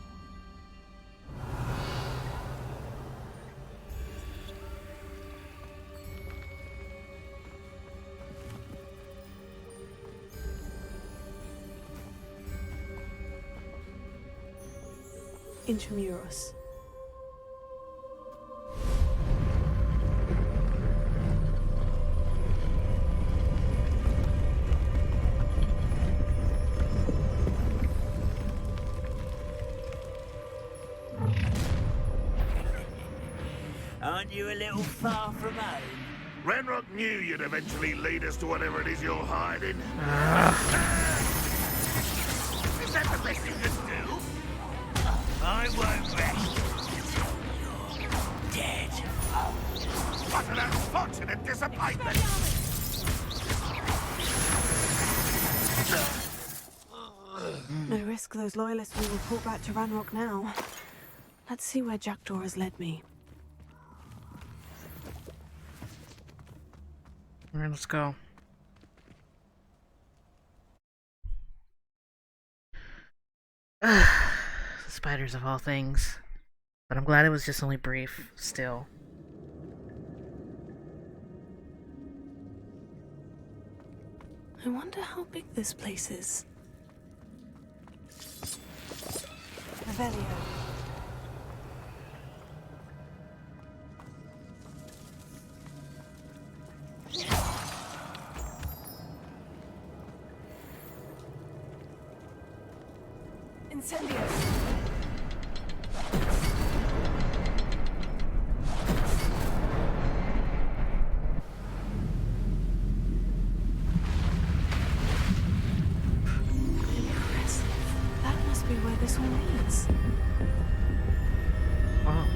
Intramuros. Aren't you a little far from home? Ranrock knew you'd eventually lead us to whatever it is you're hiding. Is that the best you can do? I won't rest. You're dead. What an unfortunate disappointment! No risk those loyalists will report back to Ranrock now. Let's see where Jackdaw has led me. Alright, let's go. Spiders of all things. But I'm glad it was just only brief, still. I wonder how big this place is. Revelio. Incendio. Impressive. That must be where this one leads. Wow.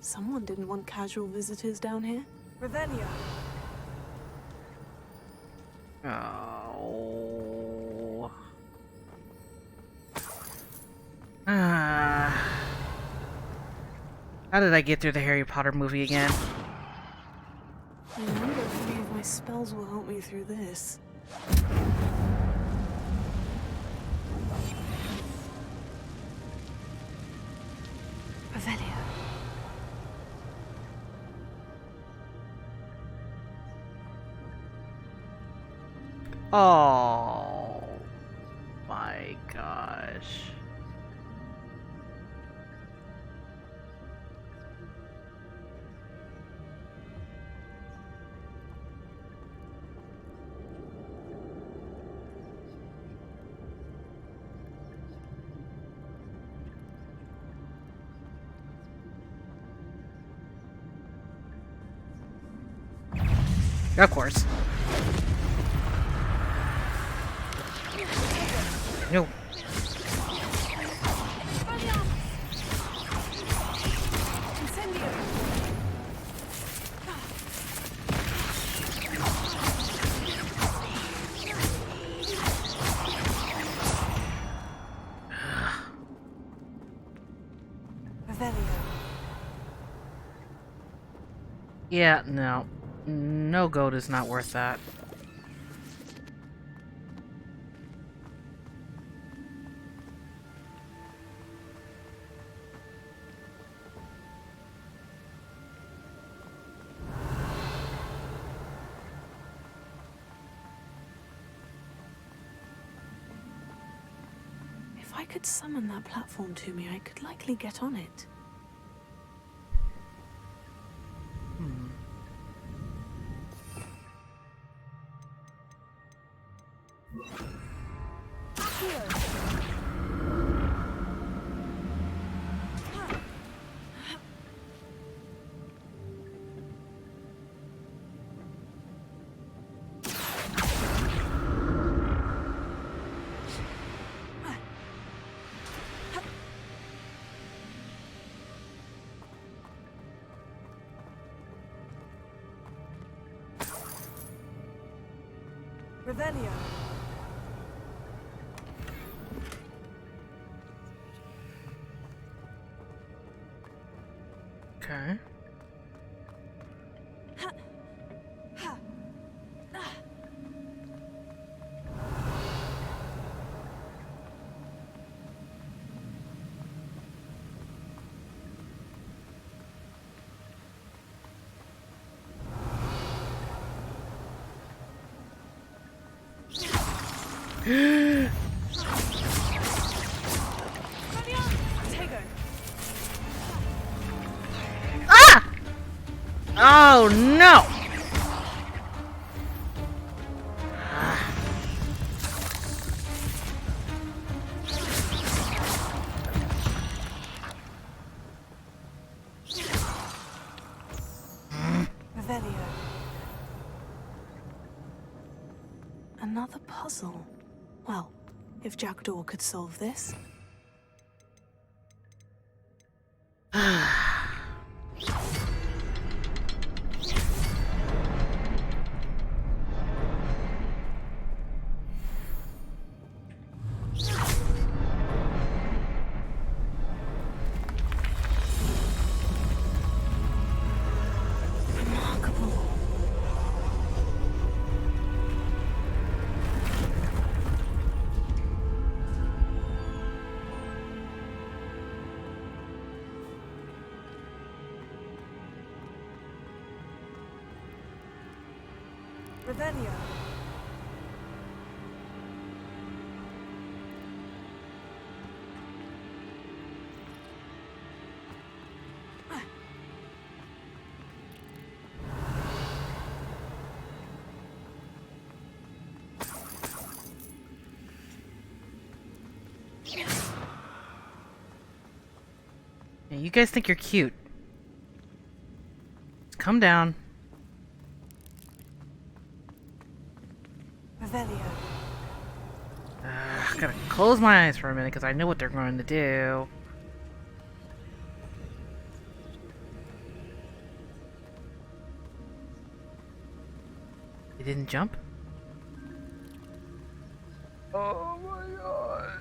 Someone didn't want casual visitors down here. Revelio. Oh. How did I get through the Harry Potter movie again? I wonder if any of my spells will help me through this. Revelio. Oh my gosh. Of course. No. Yeah, no. No goat is not worth that. If I could summon that platform to me, I could likely get on it. Revelio. Okay. Ah! Oh no! Revelio. Another puzzle. Well, if Jackdaw could solve this. Revelio. Yeah, you guys think you're cute. Just come down. Revelio. I gotta close my eyes for a minute because I know what they're going to do. They didn't jump? Oh my god.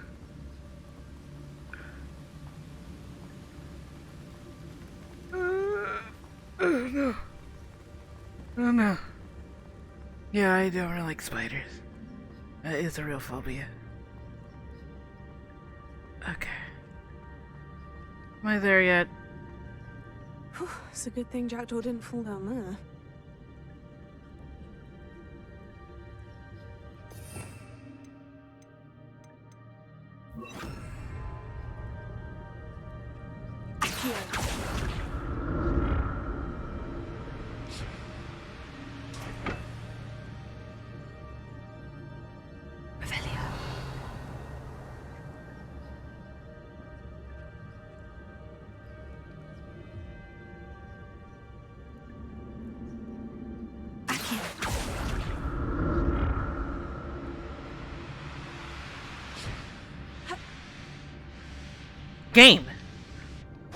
No. Oh no. Yeah, I don't really like spiders. That is a real phobia. Okay. Am I there yet? Whew, it's a good thing Jackdaw didn't fall down there. Game!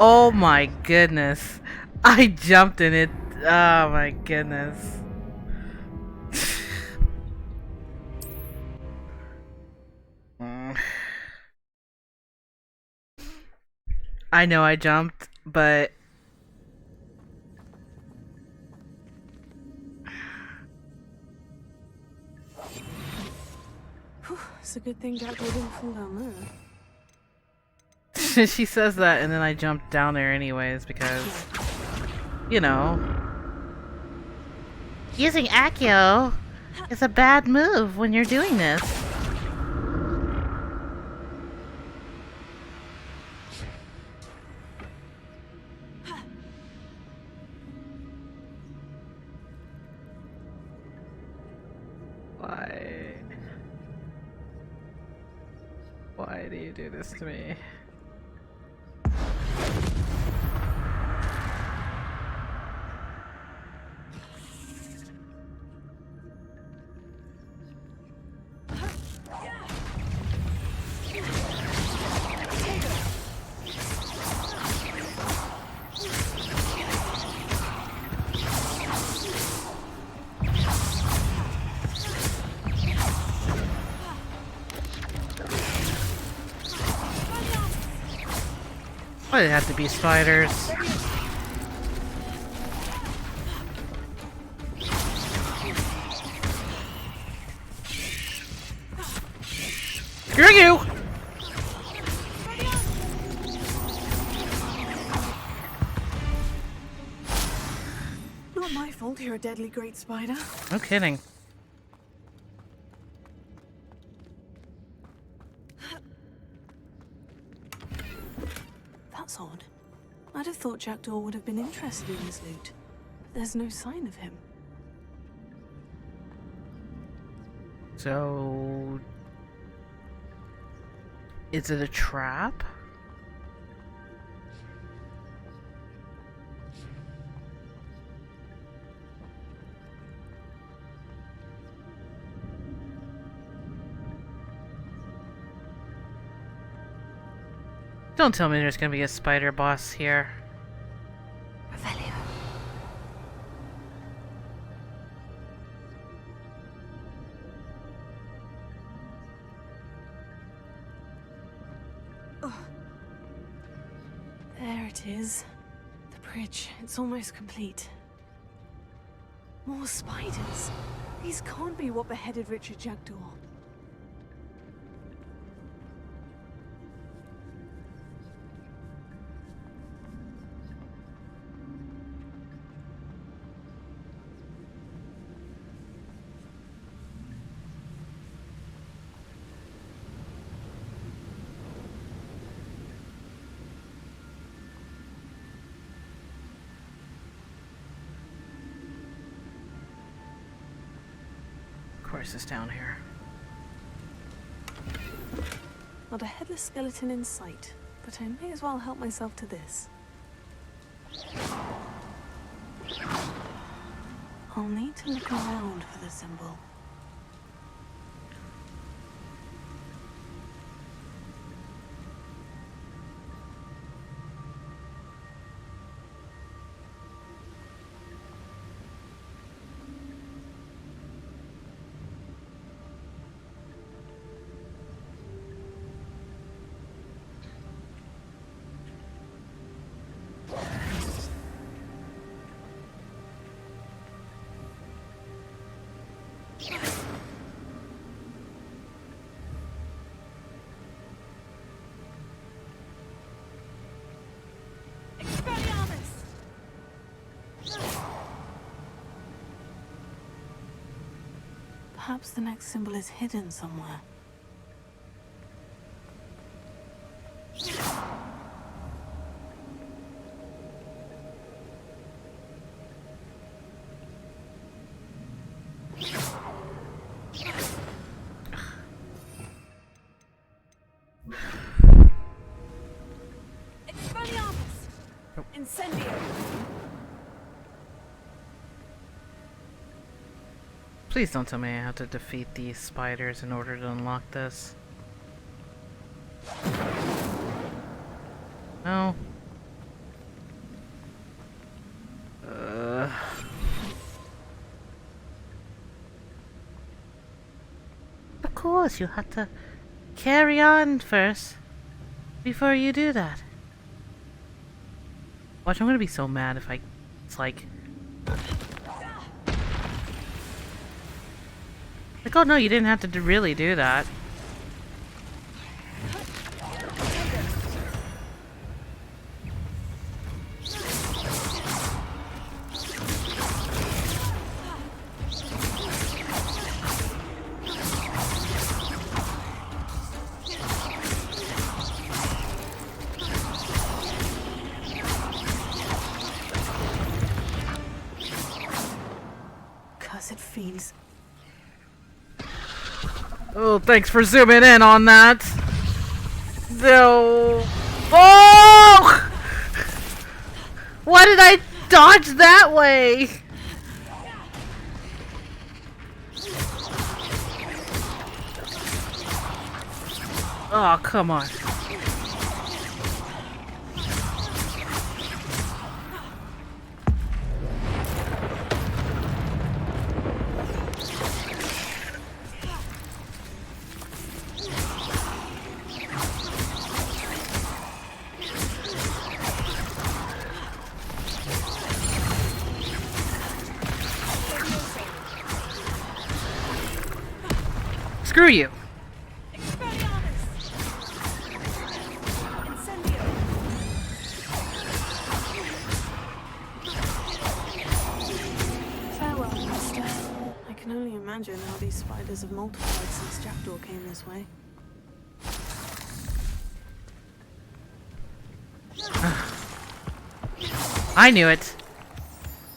Oh my goodness. I jumped in it. Oh my goodness. I know I jumped, but Whew, it's a good thing Jackdaw didn't fall down there. she says that and then I jumped down there anyways because, you know, using Accio is a bad move when you're doing this. Why? Why do you do this to me? Why did it have to be spiders? Screw you! Not my fault you're a deadly great spider. No kidding. That's odd. I'd have thought Jackdaw would have been interested in this loot. But there's no sign of him. So... is it a trap? Don't tell me there's gonna be a spider boss here. There it is. The bridge. It's almost complete. More spiders. These can't be what beheaded Richard Jackdaw. Of course it's down here. Not a headless skeleton in sight, but I may as well help myself to this. I'll need to look around for the symbol. Perhaps the next symbol is hidden somewhere. Incendio! Please don't tell me I have to defeat these spiders in order to unlock this. No. Of course, you have to carry on first before you do that. Watch, I'm gonna be so mad if it's like, oh no, you didn't have to really do that. Cursed fiends. Oh, thanks for zooming in on that. No. Oh! Why did I dodge that way? Oh, come on. Screw you. Farewell, Master. I can only imagine how these spiders have multiplied since Jackdaw came this way. I knew it.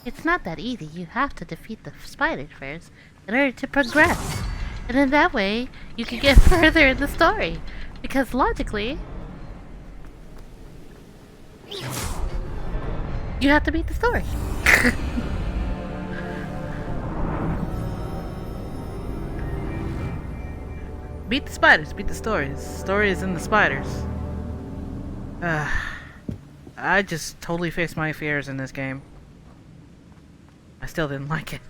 It's not that easy. You have to defeat the spiders first in order to progress. And in that way, you can get further in the story. Because logically, you have to beat the story. Beat the spiders, beat the stories. Story is in the spiders. I just totally faced my fears in this game. I still didn't like it.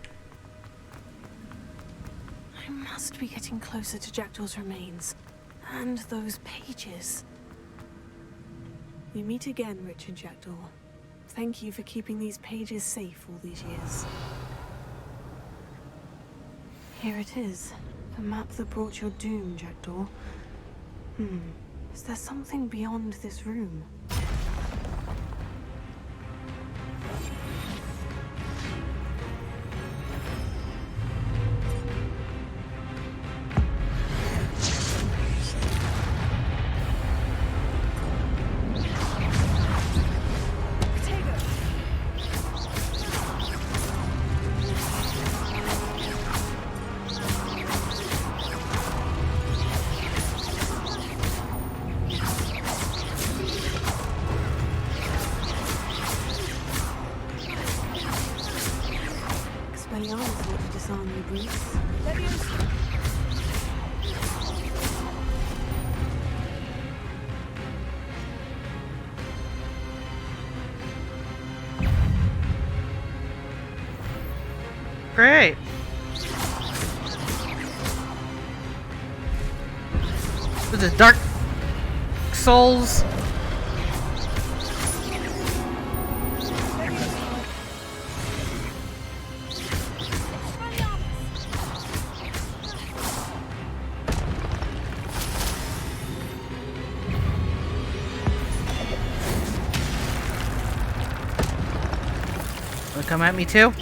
I must be getting closer to Jackdaw's remains. And those pages. We meet again, Richard Jackdaw. Thank you for keeping these pages safe all these years. Here it is. The map that brought your doom, Jackdaw. Is there something beyond this room? Great. This is Dark Souls. Wanna come at me too?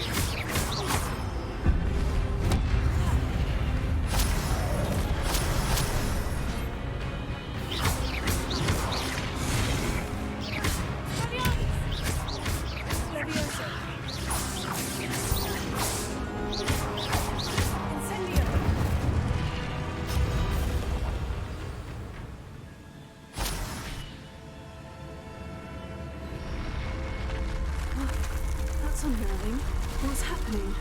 That's unnerving. What's happening?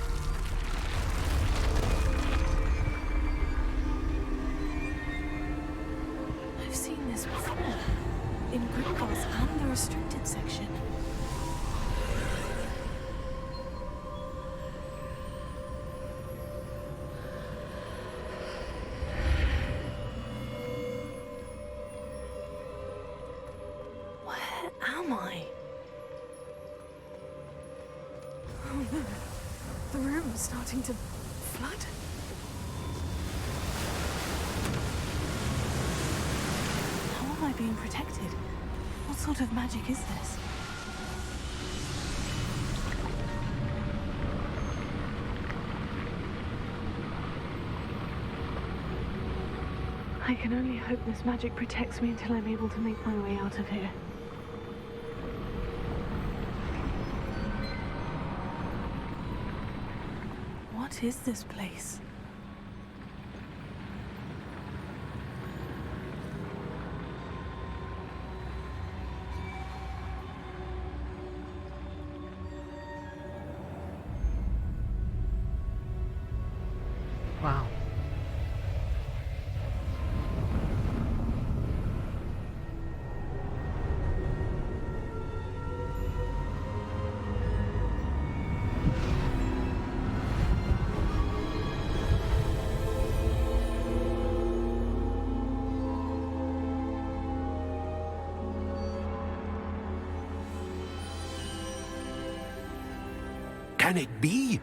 I've seen this before. In Gringotts and the restricted section. Where am I? Oh no. The room is starting to flood. How am I being protected? What sort of magic is this? I can only hope this magic protects me until I'm able to make my way out of here. What is this place? Wow. Can it be?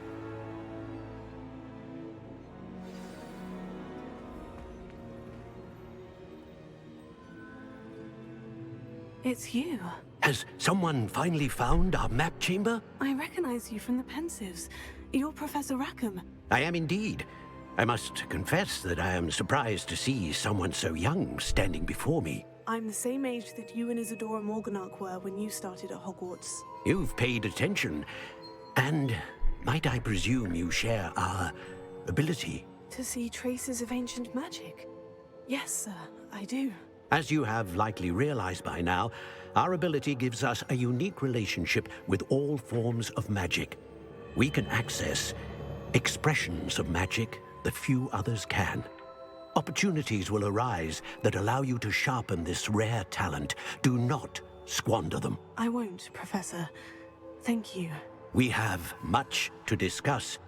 It's you. Has someone finally found our map chamber? I recognize you from the Pensives. You're Professor Rackham. I am indeed. I must confess that I am surprised to see someone so young standing before me. I'm the same age that you and Isadora Morganach were when you started at Hogwarts. You've paid attention, and might I presume you share our ability? To see traces of ancient magic? Yes, sir, I do. As you have likely realized by now, our ability gives us a unique relationship with all forms of magic. We can access expressions of magic that few others can. Opportunities will arise that allow you to sharpen this rare talent. Do not squander them. I won't, Professor. Thank you. We have much to discuss.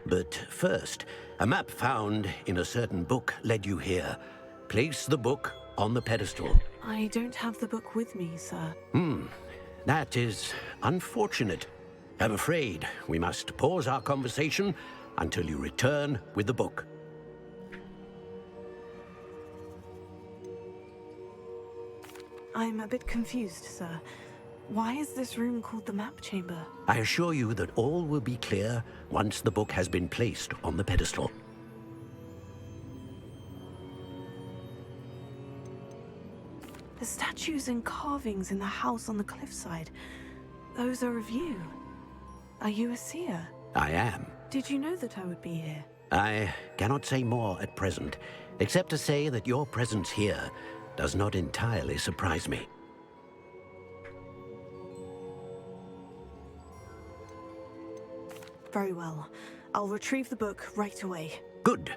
But first, a map found in a certain book led you here. Place the book on the pedestal. I don't have the book with me, sir. That is unfortunate. I'm afraid we must pause our conversation until you return with the book. I'm a bit confused, sir. Why is this room called the map chamber? I assure you that all will be clear once the book has been placed on the pedestal. The statues and carvings in the house on the cliffside. Those are of you. Are you a seer? I am. Did you know that I would be here? I cannot say more at present, except to say that your presence here does not entirely surprise me. Very well. I'll retrieve the book right away. Good.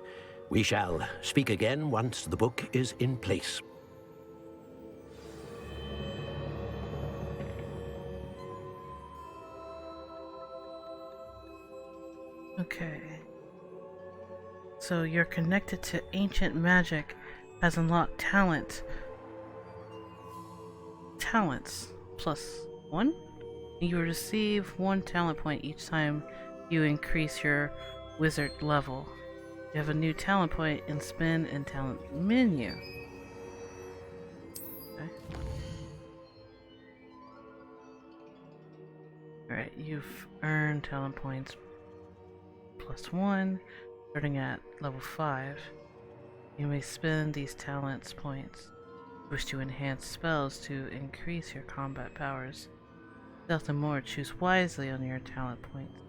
We shall speak again once the book is in place. Okay. So you're connected to ancient magic, has unlocked talents +1. You receive 1 talent point each time you increase your wizard level. You have a new talent point in spin and talent menu. Okay. Alright, you've earned talent points +1, starting at level 5. You may spend these talents points if you wish to enhance spells to increase your combat powers. Stealth and more, choose wisely on your talent points.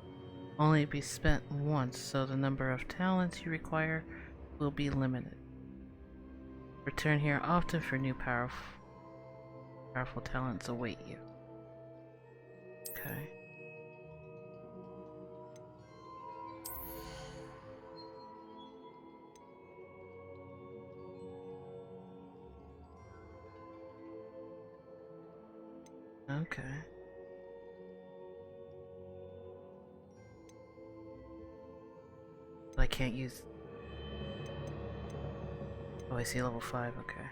Only be spent once, so the number of talents you require will be limited. Return here often for new powerful talents await you. Okay. Okay. But I can't use... Oh, I see level 5, okay.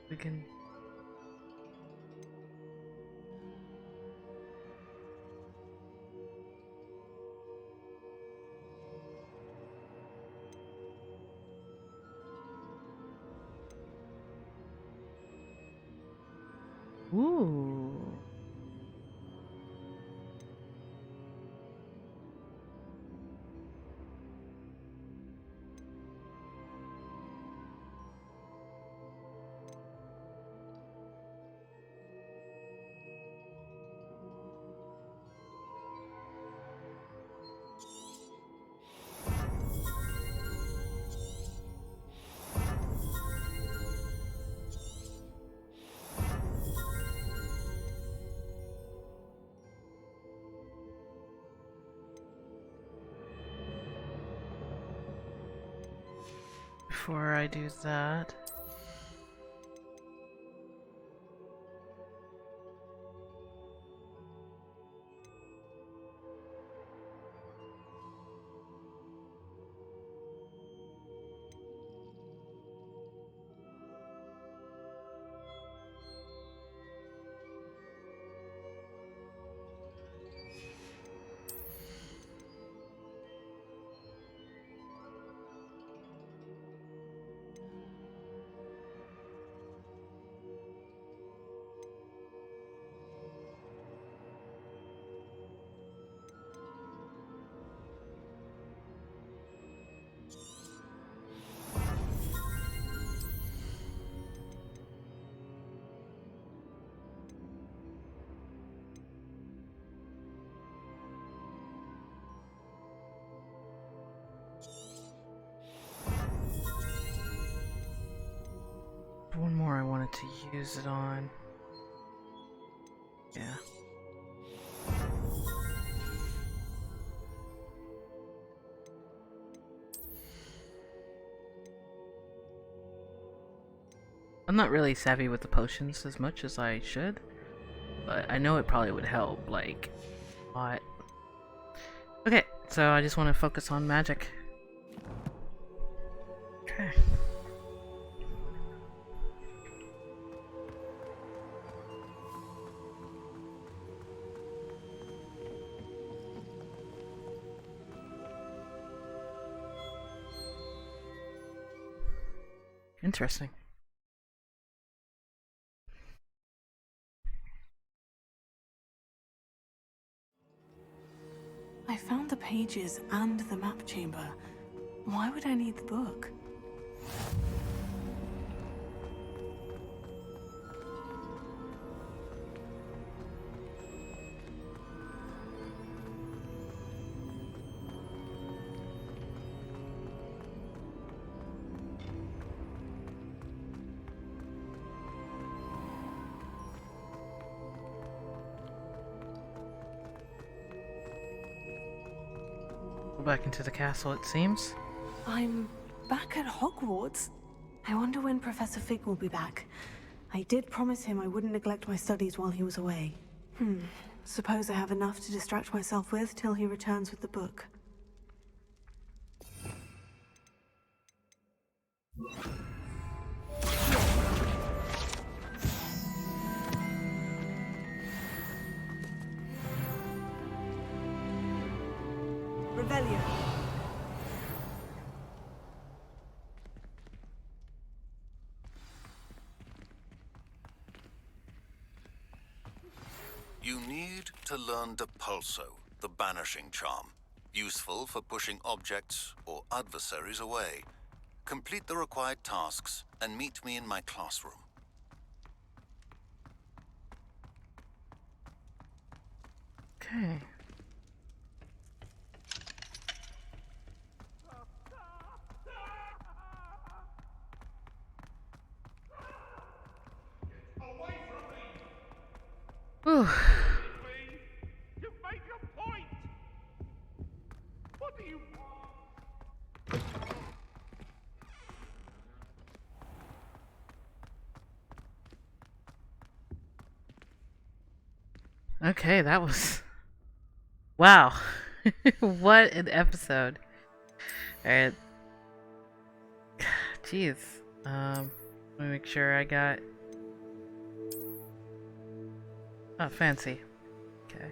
We can... Ooh. Before I do that, wanted to use it on. Yeah. I'm not really savvy with the potions as much as I should, but I know it probably would help, like, a lot. Okay, so I just want to focus on magic. Okay. Interesting. I found the pages and the map chamber. Why would I need the book? Go back into the castle, it seems. I'm back at Hogwarts. I wonder when Professor Fig will be back. I did promise him I wouldn't neglect my studies while he was away. Suppose I have enough to distract myself with till he returns with the book. Revelio. You need to learn Depulso, the banishing charm. Useful for pushing objects or adversaries away. Complete the required tasks and meet me in my classroom. Okay. Whew. You've made your point. What do you want? Okay, that was... Wow. What an episode. Alright. Jeez. Let me make sure I got... Oh, fancy. Okay.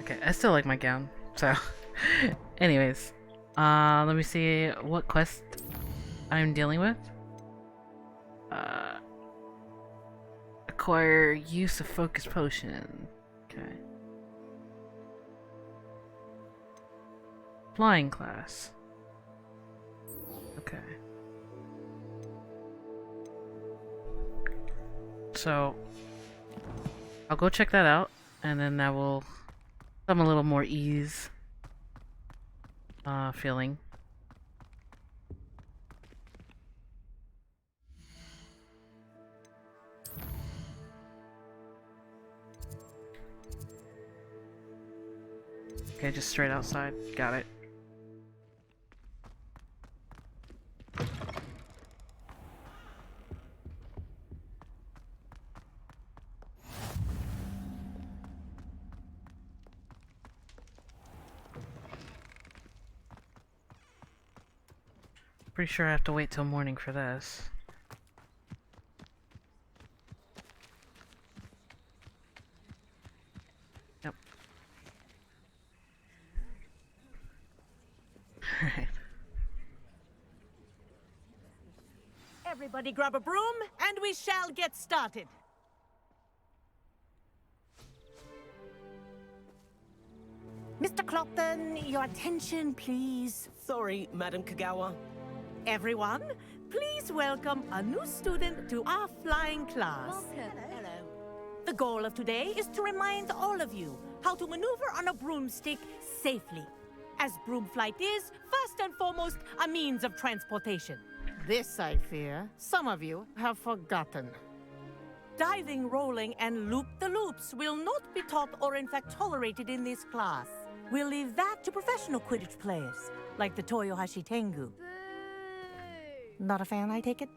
Okay, I still like my gown, so... Anyways. Let me see what quest I'm dealing with. Acquire use of focus potion. Okay. Flying class. Okay. So I'll go check that out, and then that will some a little more ease feeling. Okay, just straight outside. Got it. Pretty sure I have to wait till morning for this. Yep. Alright. Everybody grab a broom, and we shall get started. Mr. Clopton, your attention, please. Sorry, Madam Kagawa. Everyone, please welcome a new student to our flying class. Welcome. Hello. The goal of today is to remind all of you how to maneuver on a broomstick safely. as broom flight is, first and foremost, a means of transportation. This, I fear, some of you have forgotten. Diving, rolling, and loop-the-loops will not be taught or in fact tolerated in this class. We'll leave that to professional Quidditch players, like the Toyohashi Tengu. Not a fan, I take it?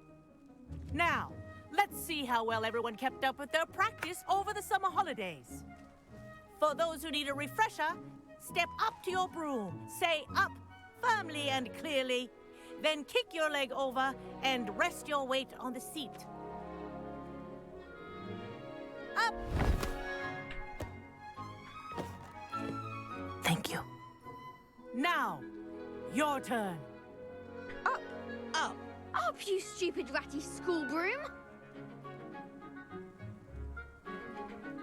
Now, let's see how well everyone kept up with their practice over the summer holidays. For those who need a refresher, step up to your broom, say up firmly and clearly, then kick your leg over and rest your weight on the seat. Up! Thank you. Now, your turn. Up! Up! Up, you stupid ratty school broom!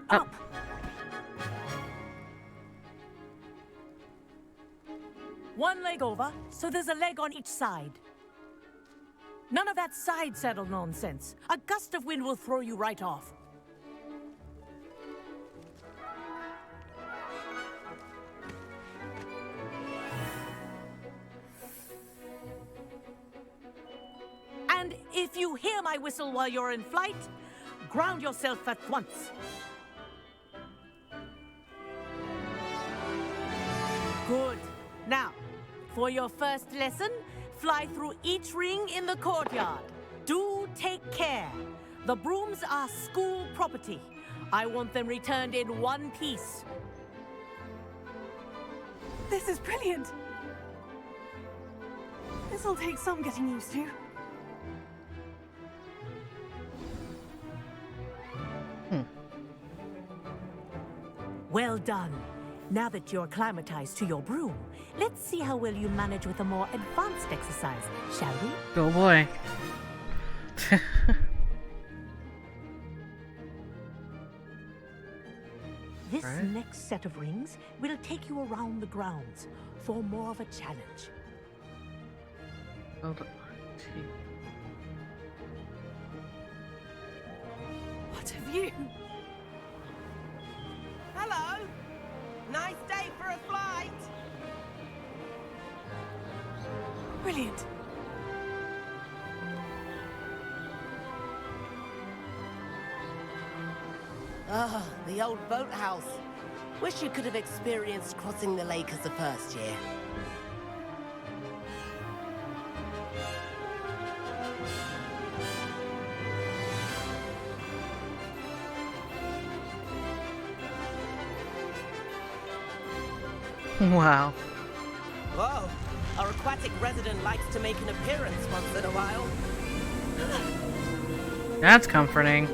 Up! One leg over, so there's a leg on each side. None of that side saddle nonsense. A gust of wind will throw you right off. And if you hear my whistle while you're in flight, ground yourself at once. Good. Now, for your first lesson, fly through each ring in the courtyard. Do take care. The brooms are school property. I want them returned in one piece. This is brilliant. This'll take some getting used to. Well done. Now that you're acclimatized to your broom, let's see how well you manage with a more advanced exercise, shall we? Oh boy. This next set of rings will take you around the grounds for more of a challenge. Hold on. What have you? Hello! Nice day for a flight! Brilliant. Ah, the old boathouse. Wish you could have experienced crossing the lake as a first year. Wow. Whoa, our aquatic resident likes to make an appearance once in a while. That's comforting.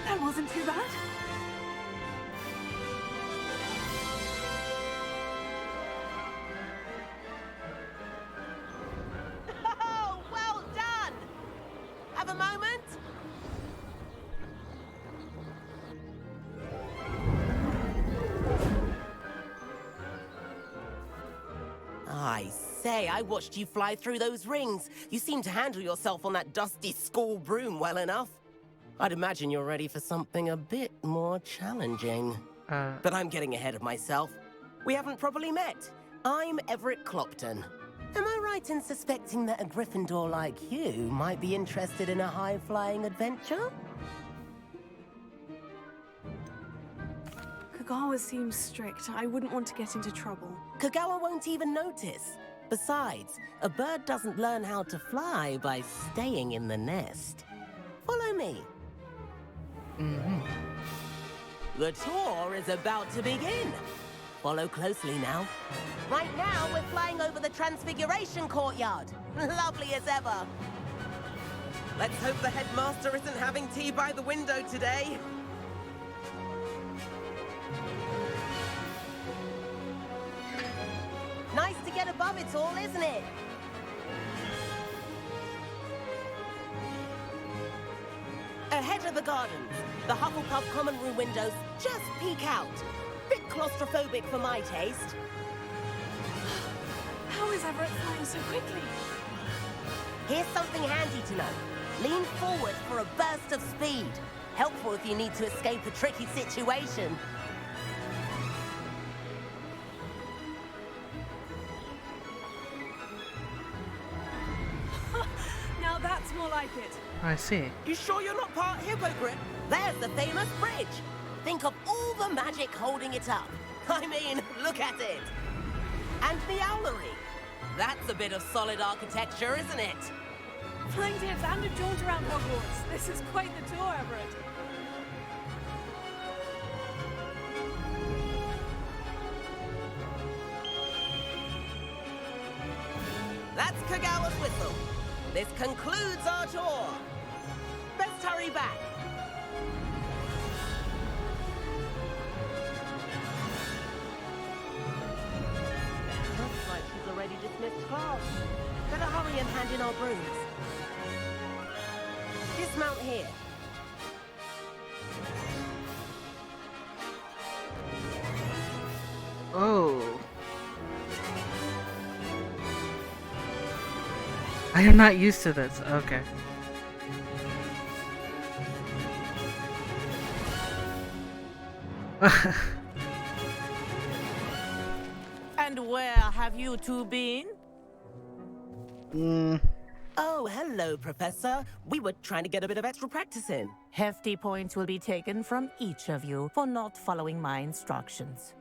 That wasn't too bad. Oh, well done! Have a moment? I say, I watched you fly through those rings. You seem to handle yourself on that dusty school broom well enough. I'd imagine you're ready for something a bit more challenging. But I'm getting ahead of myself. We haven't properly met. I'm Everett Clopton. Am I right in suspecting that a Gryffindor like you might be interested in a high-flying adventure? Kagawa seems strict. I wouldn't want to get into trouble. Kagawa won't even notice. Besides, a bird doesn't learn how to fly by staying in the nest. Follow me. The tour is about to begin. Follow closely now. Right now, we're flying over the Transfiguration Courtyard. Lovely as ever. Let's hope the headmaster isn't having tea by the window today. Nice to get above it all, isn't it? Ahead of the gardens, the Hufflepuff common room windows just peek out. Bit claustrophobic for my taste. How is Everett flying so quickly? Here's something handy to know. Lean forward for a burst of speed. Helpful if you need to escape a tricky situation. Now that's more like it. I see. You sure you're not part hippogriff? There's the famous bridge. Think of all the magic holding it up. I mean, look at it. And the owlery. That's a bit of solid architecture, isn't it? Flying tips and a jaunt around Hogwarts. This is quite the tour, Everett. That's Kagawa's whistle. This concludes our tour. Best hurry back. Looks like she's already dismissed class. Better hurry and hand in our brooms. Dismount here. Oh. I am not used to this. Okay. And where have you two been? Oh, hello, Professor. We were trying to get a bit of extra practice in. Hefty points will be taken from each of you for not following my instructions.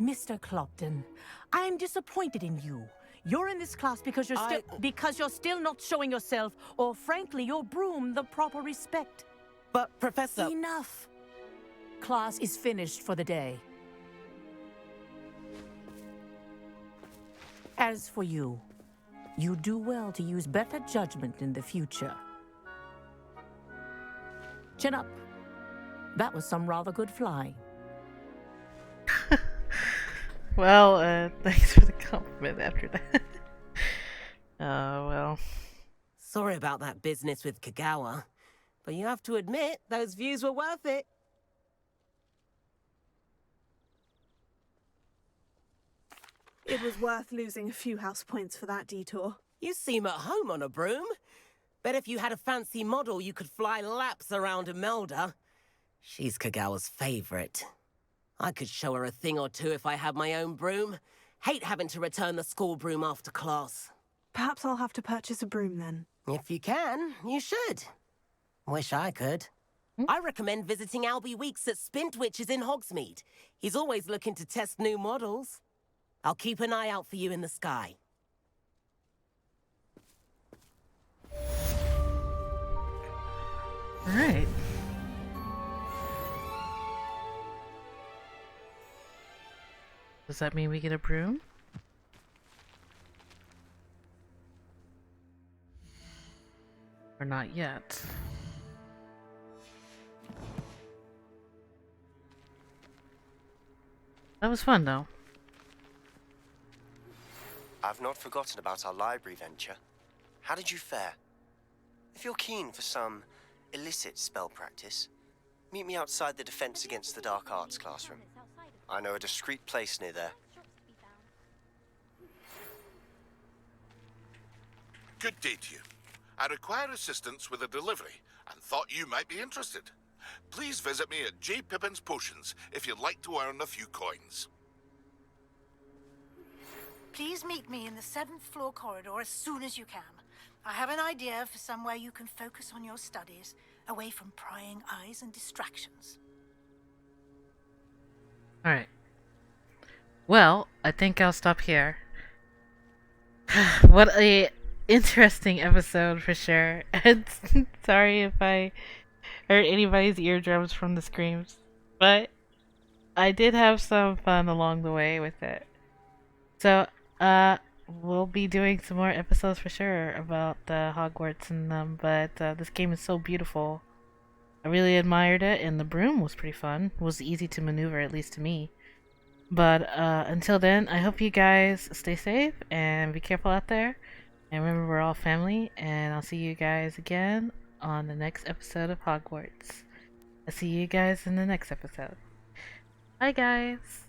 Mr. Clopton, I am disappointed in you. You're in this class because you're still not showing yourself, or frankly, your broom, the proper respect. But, Professor... Enough. Class is finished for the day. As for you, you do well to use better judgment in the future. Chin up. That was some rather good flying. Well, thanks for the compliment after that. Well. Sorry about that business with Kagawa, but you have to admit, those views were worth it. It was worth losing a few house points for that detour. You seem at home on a broom. Bet if you had a fancy model, you could fly laps around Imelda. She's Kagawa's favorite. I could show her a thing or two if I had my own broom. Hate having to return the school broom after class. Perhaps I'll have to purchase a broom then. If you can, you should. Wish I could. I recommend visiting Albie Weeks at Spintwitches in Hogsmeade. He's always looking to test new models. I'll keep an eye out for you in the sky. All right. Does that mean we get a broom? Or not yet? That was fun, though. I've not forgotten about our library venture. How did you fare? If you're keen for some illicit spell practice, meet me outside the Defense Against the Dark Arts classroom. I know a discreet place near there. Good day to you. I require assistance with a delivery and thought you might be interested. Please visit me at J. Pippin's Potions if you'd like to earn a few coins. Please meet me in the 7th floor corridor as soon as you can. I have an idea for somewhere you can focus on your studies, away from prying eyes and distractions. Alright. Well, I think I'll stop here. What a interesting episode for sure. And sorry if I hurt anybody's eardrums from the screams. But I did have some fun along the way with it. So, we'll be doing some more episodes for sure about Hogwarts and them, but this game is so beautiful. I really admired it, and the broom was pretty fun. It was easy to maneuver, at least to me. But until then, I hope you guys stay safe and be careful out there. And remember, we're all family, and I'll see you guys again on the next episode of Hogwarts. I'll see you guys in the next episode. Bye, guys!